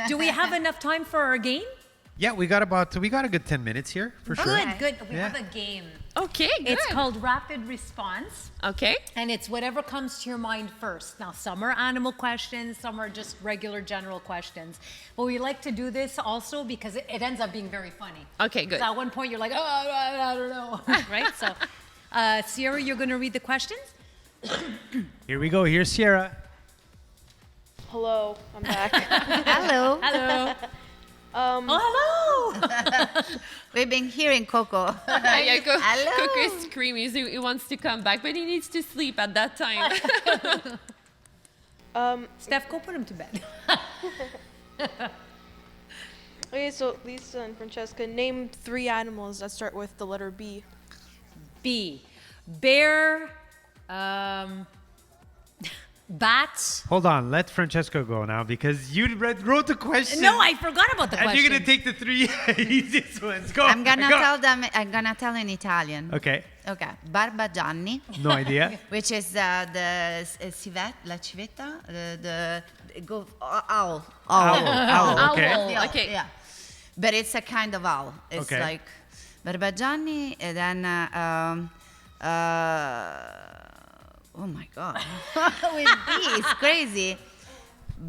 Do we have enough time for our game? Yeah, we got a good 10 minutes here for sure. Good. We Yeah. have a game. Okay, good. It's called Rapid Response. Okay. And it's whatever comes to your mind first. Now, some are animal questions, some are just regular general questions. But we like to do this also because it ends up being very funny. Okay, good. So at one point, you're like, oh, I don't know, right? So Sierra, you're going to read the questions? Here we go. Here's Sierra. Hello, I'm back. Hello. Hello. Um, Hello. We've been hearing Coco. Yeah, Hello. Coco is screaming. He wants to come back, but he needs to sleep at that time. Steph, go put him to bed. Okay, so Lisa and Francesca, name 3 animals that start with the letter B. B. Bear. Bat. Hold on. Let Francesca go now because you wrote the question. No, I forgot about the And question. you're going to take the 3 easiest ones. Go. I'm gonna go. tell them. I'm gonna tell in Italian. Okay. Okay. Barbagianni, No idea. which is the civet, la civetta, the owl. Owl. Okay. Owl. Yeah, Okay. Yeah. But it's a kind of owl. It's Okay. like Barbagianni, and then oh my god, with B, it's crazy.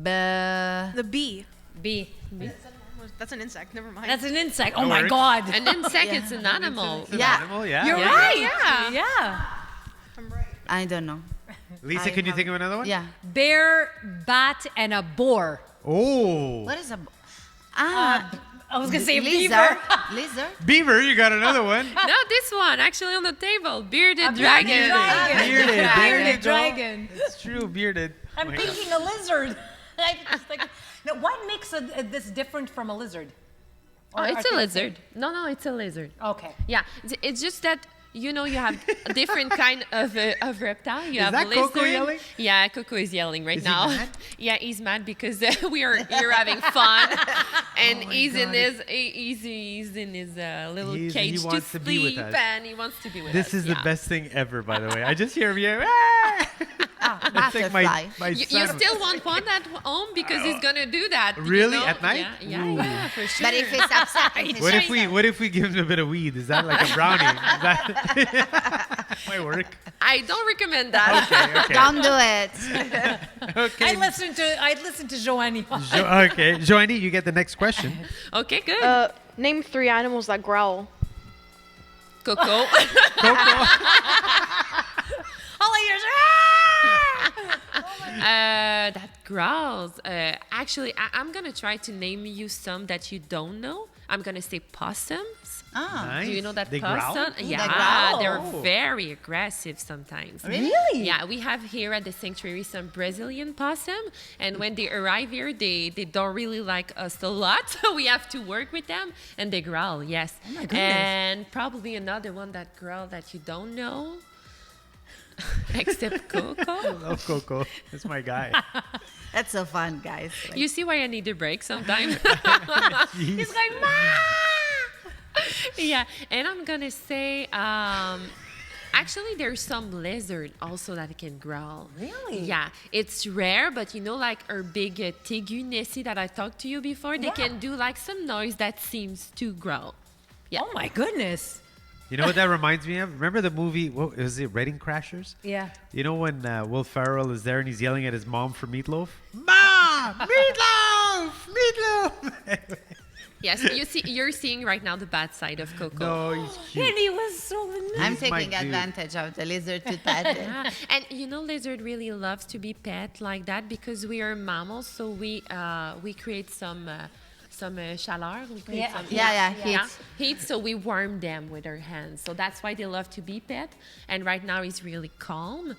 The bee. B. That's an insect. Never mind. That's an insect. Oh That my works. God. An insect, it's an animal. It's an Yeah. animal, yeah. You're Yeah, right. yeah. Yeah. I'm right. I don't know. Lisa, I can you have- think of another one? Yeah. Bear, bat, and a boar. Oh. What is a? I was gonna say a lizard. beaver. Lizard. Beaver, you got another one. No, this one actually on the table. Bearded Dragon. dragon. Bearded. Bearded dragon. It's true, bearded. I'm Oh my thinking a lizard. I just like, now, what makes this different from a lizard? Oh, Or it's are a they- lizard. No, it's a lizard. Okay. Yeah, it's just that you have a different kind of reptile. You Is have that lizard. Coco yelling? Yeah, Coco is yelling right Is he now. mad? Yeah, he's mad because we are here having fun, and he's in his little He cage to wants to be with sleep, us. and he wants to be with us. This is the yeah. best thing ever, by the way. I just hear him here. "Ah!" That's like Butterfly. my You son. still want one at home because he's gonna do that. you Really? know? At night? Yeah, for sure. But if it's upset, if it's What if we give him a bit of weed? Is that like a brownie? Is that might work? I don't recommend that. Okay. don't do it. Okay. I'd listen to Joanie. Okay, Joanie, you get the next question. Okay, good. Name 3 animals that growl. Coco. All I hear is, That growls. Actually, I'm gonna try to name you some that you don't know. I'm gonna say possums. Ah, Nice. Do you know that They growl? possum? They Yeah, growl. they're very aggressive sometimes. Really? Yeah, we have here at the sanctuary some Brazilian possum, and when they arrive here, they don't really like us a lot, so we have to work with them, and they growl. Yes. Oh my goodness. And probably another one that growl that you don't know, except Coco. I love Coco. That's my guy. that's so fun, guys. Like, You see why I need a break sometimes. Jeez. he's like, Ma! Yeah, and I'm gonna say, actually, there's some lizard also that can growl. Really? Yeah, it's rare, but like our big Tegu Nessie that I talked to you before, they Yeah. can do like some noise that seems to growl. Yeah. Oh my goodness. You know what that reminds me of? Remember the movie, what was it, Wedding Crashers? Yeah. You know when Will Ferrell is there and he's yelling at his mom for meatloaf? Mom! Meatloaf! Meatloaf! Yes, you're seeing right now the bad side of Coco. No, he's cute. And he was so nice. I'm He's my taking dude. advantage of the lizard to pet it. Yeah. And lizard really loves to be pet like that because we are mammals, so we create some chaleur. We create Yeah. some Yeah, heat. So we warm them with our hands. So that's why they love to be pet. And right now he's really calm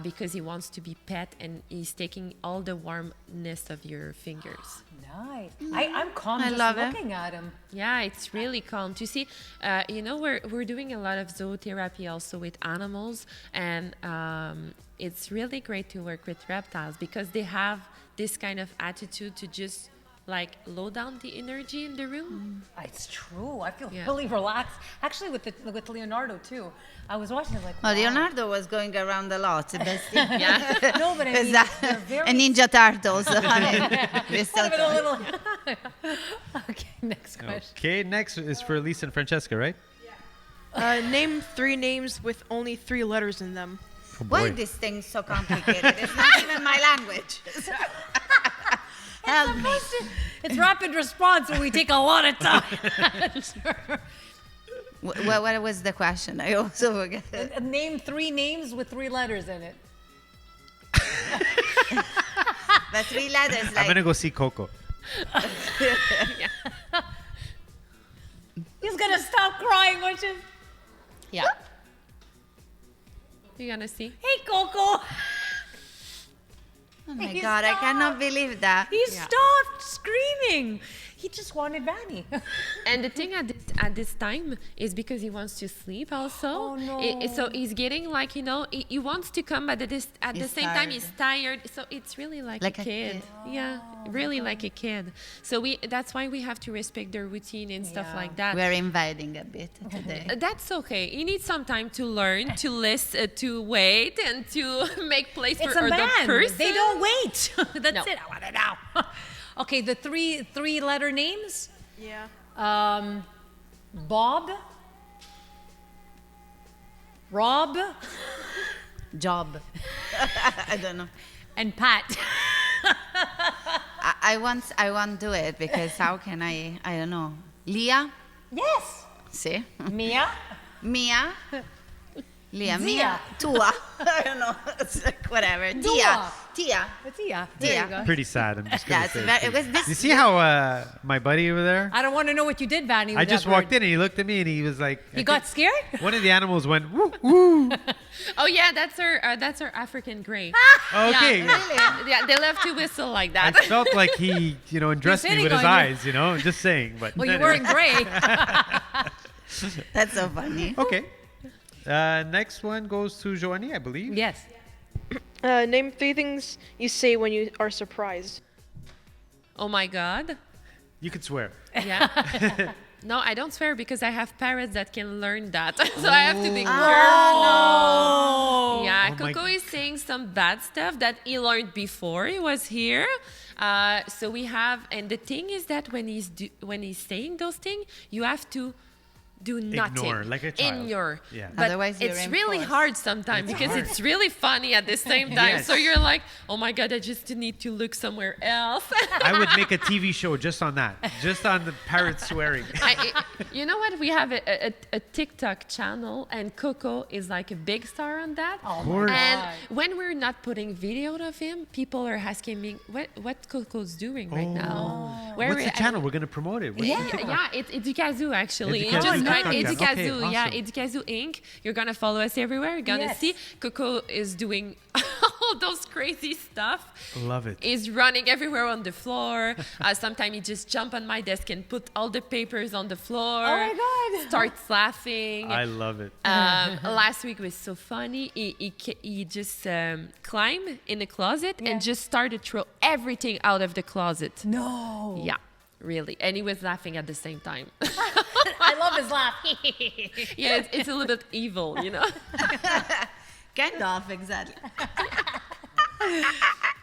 because he wants to be pet and he's taking all the warmness of your fingers. Nice. I'm calm I just love it. looking at him. Yeah, it's really calm to see. We're doing a lot of zootherapy also with animals, and it's really great to work with reptiles because they have this kind of attitude to just like low down the energy in the room. It's true. I feel Yeah. really relaxed. Actually, with Leonardo too. I was watching it like. Well, wow. Leonardo was going around a lot. Yeah. No, but I Is mean, that they're very. a Ninja Turtles? We're so Give it a toy. little. Okay, next question. Okay, next is for Lisa and Francesca, right? Name 3 names with only 3 letters in them. Oh, Why boy. is this thing so complicated? It's not even my language. Help me. It's rapid response, and we take a lot of time. What was the question? I also forget. Name 3 names with 3 letters in it. The 3 letters. I'm Like, gonna go see Coco. He's gonna stop crying, which is, Yeah. You're gonna see. hey, Coco. oh my He God, I cannot stopped. believe that. He stopped screaming. He just wanted Vanny. And the thing at this time is because he wants to sleep also. Oh, no. So he's getting like, he wants to come, but at the He's same time he's tired. tired. So it's really like Like a a kid. kid. Yeah, really like a kid. So that's why we have to respect their routine and stuff Yeah. like that. We're inviting a bit today. That's okay. You need some time to learn, to listen, to wait, and to make place It's for a other band. person. They don't wait. That's No. it. I want it now. Okay, the three letter names. Yeah. Bob. Rob. Job. I don't know. And Pat. I won't do it because how can I don't know. Leah? Yes. See? Mia. Mia? Leah, Zia. Mia. Tua. I don't know. It's like whatever. Dua. Tia. Tia. Tia. There Tia. you go. Pretty sad. I'm just gonna That's say. very, it was this. You see how my buddy over there? I don't want to know what you did, Vanny. I with just that walked bird. in and he looked at me and he was like, He got scared? one of the animals went woo woo. Oh yeah, that's our African gray. Okay. Yeah, yeah, they love to whistle like I that. felt like he, undressed me hitting with his on you. eyes, just saying. But Well, you anyway. weren't gray. That's so funny. Okay. Next one goes to Joanie, I believe. Yes. Name 3 things you say when you are surprised. Oh my God. You could swear. Yeah. No, I don't swear because I have parrots that can learn that. So I have to be careful. Oh. Yeah, Oh my Coco is saying some bad stuff that he learned before he was here. So we have, and the thing is that when he's saying those things, you have to do nothing. Ignore, like a child. Ignore. Yeah. But Otherwise you it's really reinforce. hard sometimes because hard. it's really funny at the same time. Yes. So you're like, oh my God, I just need to look somewhere else. I would make a TV show just on that, just on the parrot swearing. You know what? We have a TikTok channel, and Coco is like a big star on that. Oh course. my And God. when we're not putting video of him, people are asking me what Coco's doing right now. Where What's we- the channel? We're gonna promote it. What's the Yeah, TikTok? yeah, it's Éducazoo actually. Éducazoo, Just write TikTok channel. Éducazoo, Okay, yeah, awesome. Éducazoo Inc. You're gonna follow us everywhere. You're gonna Yes. see Coco is doing all those crazy stuff. Love it. He's running everywhere on the floor. Sometimes he just jump on my desk and put all the papers on the floor. Oh my God. Starts laughing. I love it. Last week was so funny. He just climbed in the closet Yeah. and just started throw everything out of the closet. No. Yeah, really. And he was laughing at the same time. I love his laugh. Yeah, it's a little bit evil, you know. Kind of, exactly.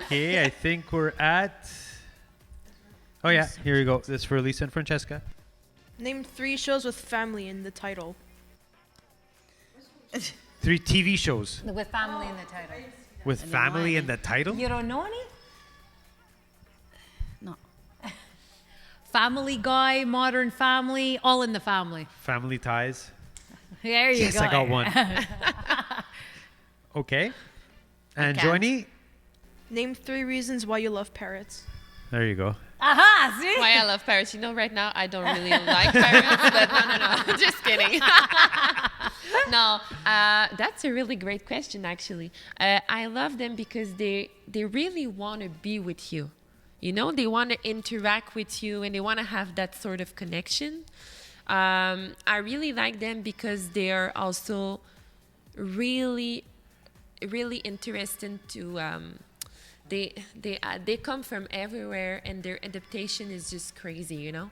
Okay, I think we're at. Oh yeah, here we go. This is for Lisa and Francesca. Name 3 shows with family in the title. 3 TV shows With family in the title. with family in the title. You don't know any? No. Family Guy, Modern Family, all in the family. Family ties. There you Yes, go. I got one. Okay. And can't. Joanie, Name 3 reasons why you love parrots. there you go. Aha, see? Why I love parrots. You know, right now I don't really like parrots, but no. Just kidding. No, that's a really great question, actually. I love them because they really want to be with you. You know, they want to interact with you and they want to have that sort of connection. I really like them because they are also really, really interested to. They come from everywhere and their adaptation is just crazy. You know,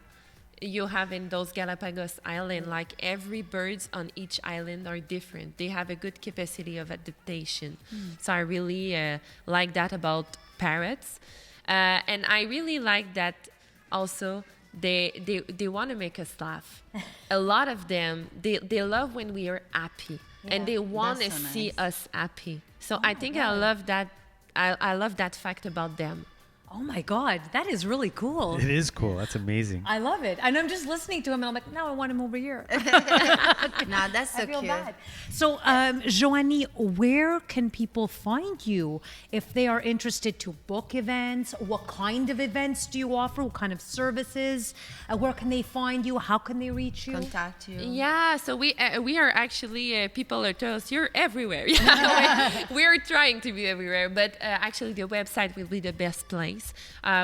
you have in those Galapagos Island, like every birds on each island are different. They have a good capacity of adaptation. So I really like that about parrots. And I really like that also they want to make us laugh. A lot of them, they love when we are happy and they want to That's so see nice. us happy. So I think I love that. I love that fact about them. Oh my God, that is really cool. It is cool. That's amazing. I love it. And I'm just listening to him and I'm like, now I want him over here. No, that's so I feel cute. bad. So, Joanie, where can people find you if they are interested to book events? What kind of events do you offer? What kind of services? Where can they find you? How can they reach you? Contact you. Yeah, so we are actually people are telling us you're everywhere. Yeah, we're trying to be everywhere, but actually the website will be the best place.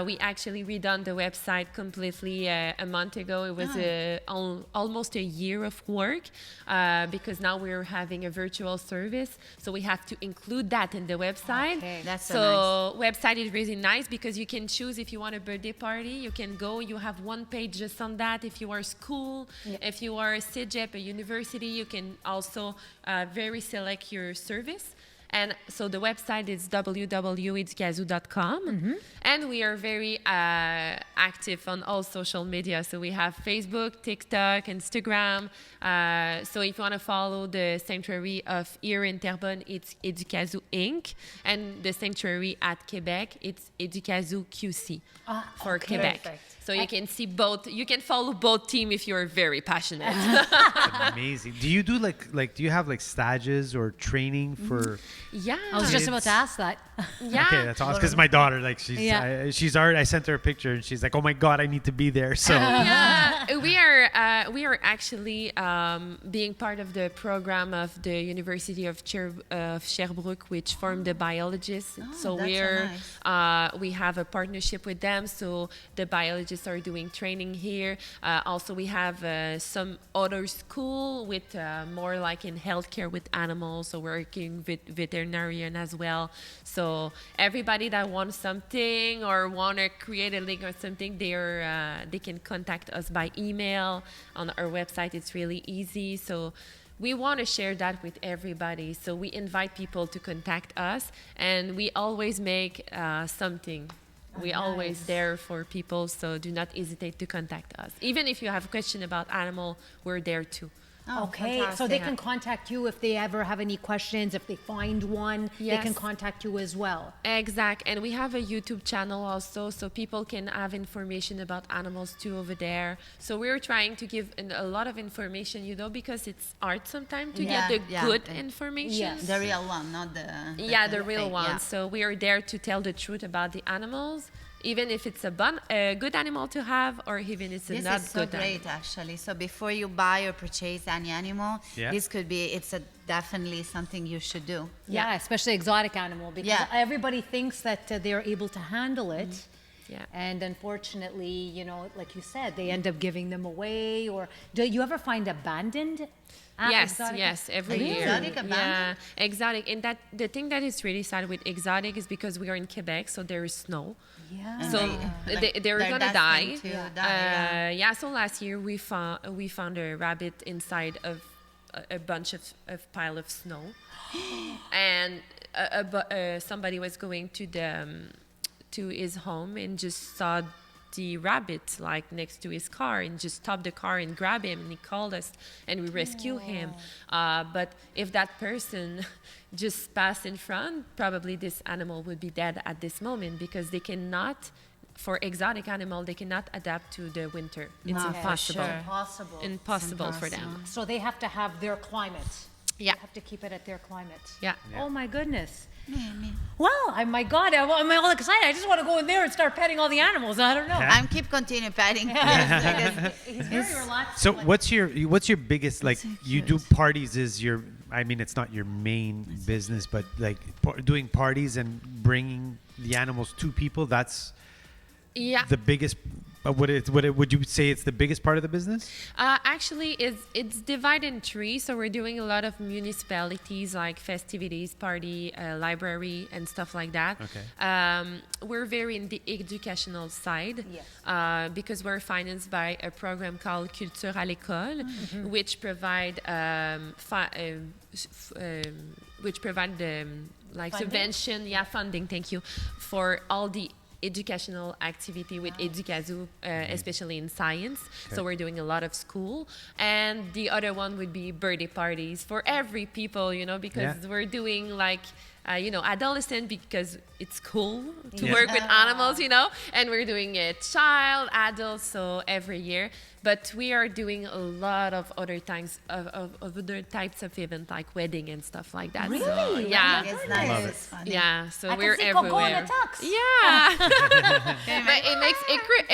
We actually redone the website completely a month ago. It was almost a year of work because now we're having a virtual service, so we have to include that in the website. Okay. That's so So website is really nice because you can choose if you want a birthday party. You can go. You have one page just on that. If you are school, if you are a CEGEP, a university, you can also very select your service. And so the website is www.educazoo.com. And we are very active on all social media. So we have Facebook, TikTok, Instagram. So if you want to follow the sanctuary of here in Terrebonne, it's Éducazoo Inc. And the sanctuary at Quebec, it's Éducazoo QC for Quebec. Perfect. So you can see both. You can follow both teams if you're very passionate. Amazing. Do you do like do you have like stages or training for? Yeah. I was just about to ask that. Yeah. Okay, that's awesome. Because my daughter, like, Yeah. she's already. I sent her a picture, and she's like, "Oh my God, I need to be there." So Yeah, we are actually being part of the program of the University of Sherbrooke, which formed the biologists. So that's we're nice. we have a partnership with them. So the biologists are doing training here. Also, we have some other school with more like in healthcare with animals. So working with veterinarian as well. So everybody that wants something or want to create a link or something, they can contact us by email. On our website, it's really easy. So we want to share that with everybody. So we invite people to contact us, and we always make something. We're always there for people, so do not hesitate to contact us. Even if you have a question about animal, we're there too. Oh, Okay, so fantastic. they can contact you if they ever have any questions, if they find one, they Yes. can contact you as well. Exact. And we have a YouTube channel also, so people can have information about animals too over there. So we're trying to give a lot of information, because it's art sometimes to get the good information. Yes. The real one, not the The real fake, one. yeah. So we are there to tell the truth about the animals, even if it's a good animal to have, or even if it's a This not is so good great, animal. actually. So before you buy or purchase any animal, Yeah. this could be, definitely something you should do. Yeah, especially exotic animal, because Yeah. everybody thinks that they're able to handle it. Yeah. And unfortunately, like you said, they end up giving them away. Or do you ever find abandoned? Exotic? Yes, every Really? year. Exotic abandoned? Yeah, exotic. And the thing that is really sad with exotic is because we are in Quebec, so there is snow. Yeah. And So they- they're gonna destined die. to die, yeah. So last year we found a rabbit inside of a bunch of pile of snow, and somebody was going to his home and just saw the rabbit like next to his car and just stopped the car and grabbed him, and he called us and we rescued him. But if that person just passed in front, probably this animal would be dead at this moment, because they cannot, for exotic animal, they cannot adapt to the winter. It's No, for impossible. sure. Impossible. Impossible for them. So they have to have their climate. Yeah. They have to keep it at their climate. Yeah. Oh my goodness. Well, my God, I'm all excited. I just want to go in there and start petting all the animals. I don't know. I'm keep continue petting. Because He's very relaxed. So like- what's your biggest, like, you do parties is your, I mean, it's not your main business, but like doing parties and bringing the animals to people, that's Yeah. the biggest, would you say it's the biggest part of the business? Actually, it's divided in three. So we're doing a lot of municipalities, like festivities, party, library, and stuff like that. Okay. We're very in the educational side, Yes. because we're financed by a program called Culture à l'école, which provide like Funding? subvention, funding. Thank you, for all the educational activity with Éducazoo, especially in science. Okay. So we're doing a lot of school. And the other one would be birthday parties for every people, because Yeah. we're doing like adolescent because it's cool to Yeah. work with animals, and we're doing it child, adult, so every year. But we are doing a lot of other types of other types of events like wedding and stuff like that. So, Really? yeah. It's Love nice. it. It's funny. Yeah, so I we're can see Coco in everywhere. a tux. Yeah, but it makes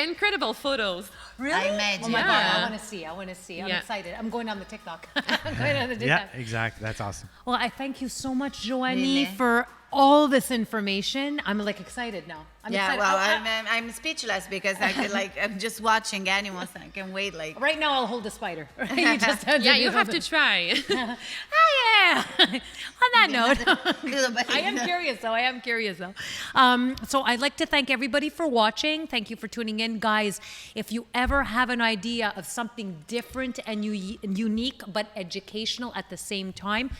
incredible photos. Really? I imagine. Oh my God, Yeah. I want to see. I'm Yeah. excited. I'm going on the TikTok. I'm going on the Yeah, TikTok. exactly. That's awesome. Well, I thank you so much, Joanie, Really? for all this information. I'm like excited now. I'm Yeah, excited. well, Oh, I'm speechless because I feel like I'm just watching animals. I can wait like. right now, I'll hold the spider. You just have to Yeah, do you have to something. try. Oh yeah. On that note, Little bit. I am curious though. So I'd like to thank everybody for watching. Thank you for tuning in, guys. If you ever have an idea of something different and unique but educational at the same time,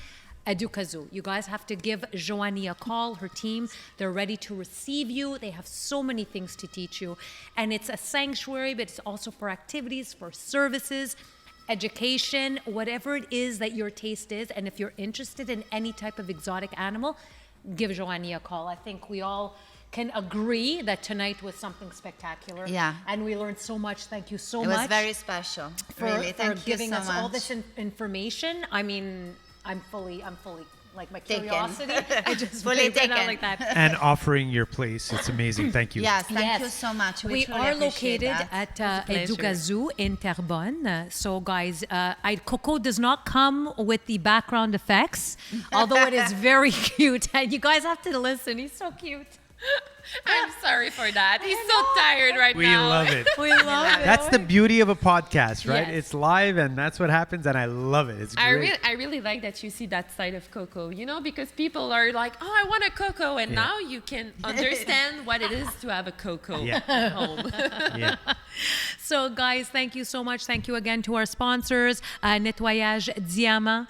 Éducazoo. You guys have to give Joanie a call, her team. They're ready to receive you. They have so many things to teach you. And it's a sanctuary, but it's also for activities, for services, education, whatever it is that your taste is. And if you're interested in any type of exotic animal, give Joanie a call. I think we all can agree that tonight was something spectacular. Yeah. And we learned so much. Thank you so It much was very special. for, Really, for thank you giving so us much. all this information. I mean, I'm fully like my Taken. curiosity. I just Fully went out taken. like that. And offering your place. It's amazing. Thank you. Yes, thank Yes. you so much. We truly are appreciate located that. at pleasure. Éducazoo in Terrebonne. So, guys, Coco does not come with the background effects, although it is very cute. And you guys have to listen. He's so cute. I'm sorry for that. He's so tired right We now. love it. We love it. That's the beauty of a podcast, right? Yes. It's live and that's what happens and I love it. It's great. I really like that you see that side of Coco, because people are like, oh, I want a Coco. And Yeah. now you can understand what it is to have a Coco Yeah. at home. Yeah. So, guys, thank you so much. Thank you again to our sponsors, Nettoyage Diamant,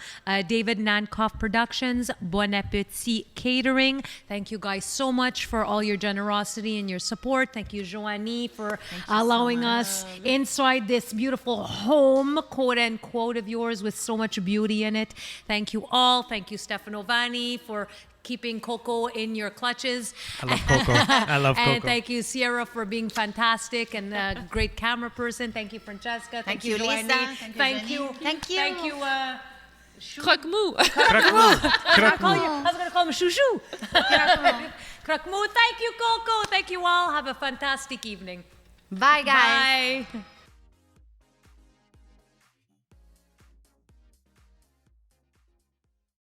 David Nankoff Productions, Bon Appetit Catering. Thank you guys so much for all your generosity and your support. Thank you, Joanie, for allowing us inside this beautiful home, quote unquote, of yours with so much beauty in it. Thank you all. Thank you, Stefano Vanni, for keeping Coco in your clutches. I love Coco. I love Coco. And thank you, Sierra, for being fantastic and a great camera person. Thank you, Francesca. Thank you, Lisa. Joanie. Thank you, Thank Joanie. you. Thank you. Croque-mou. I was going to call him Chouchou. Croque-mou. Thank you, Coco. Thank you all. Have a fantastic evening. Bye, guys. Bye.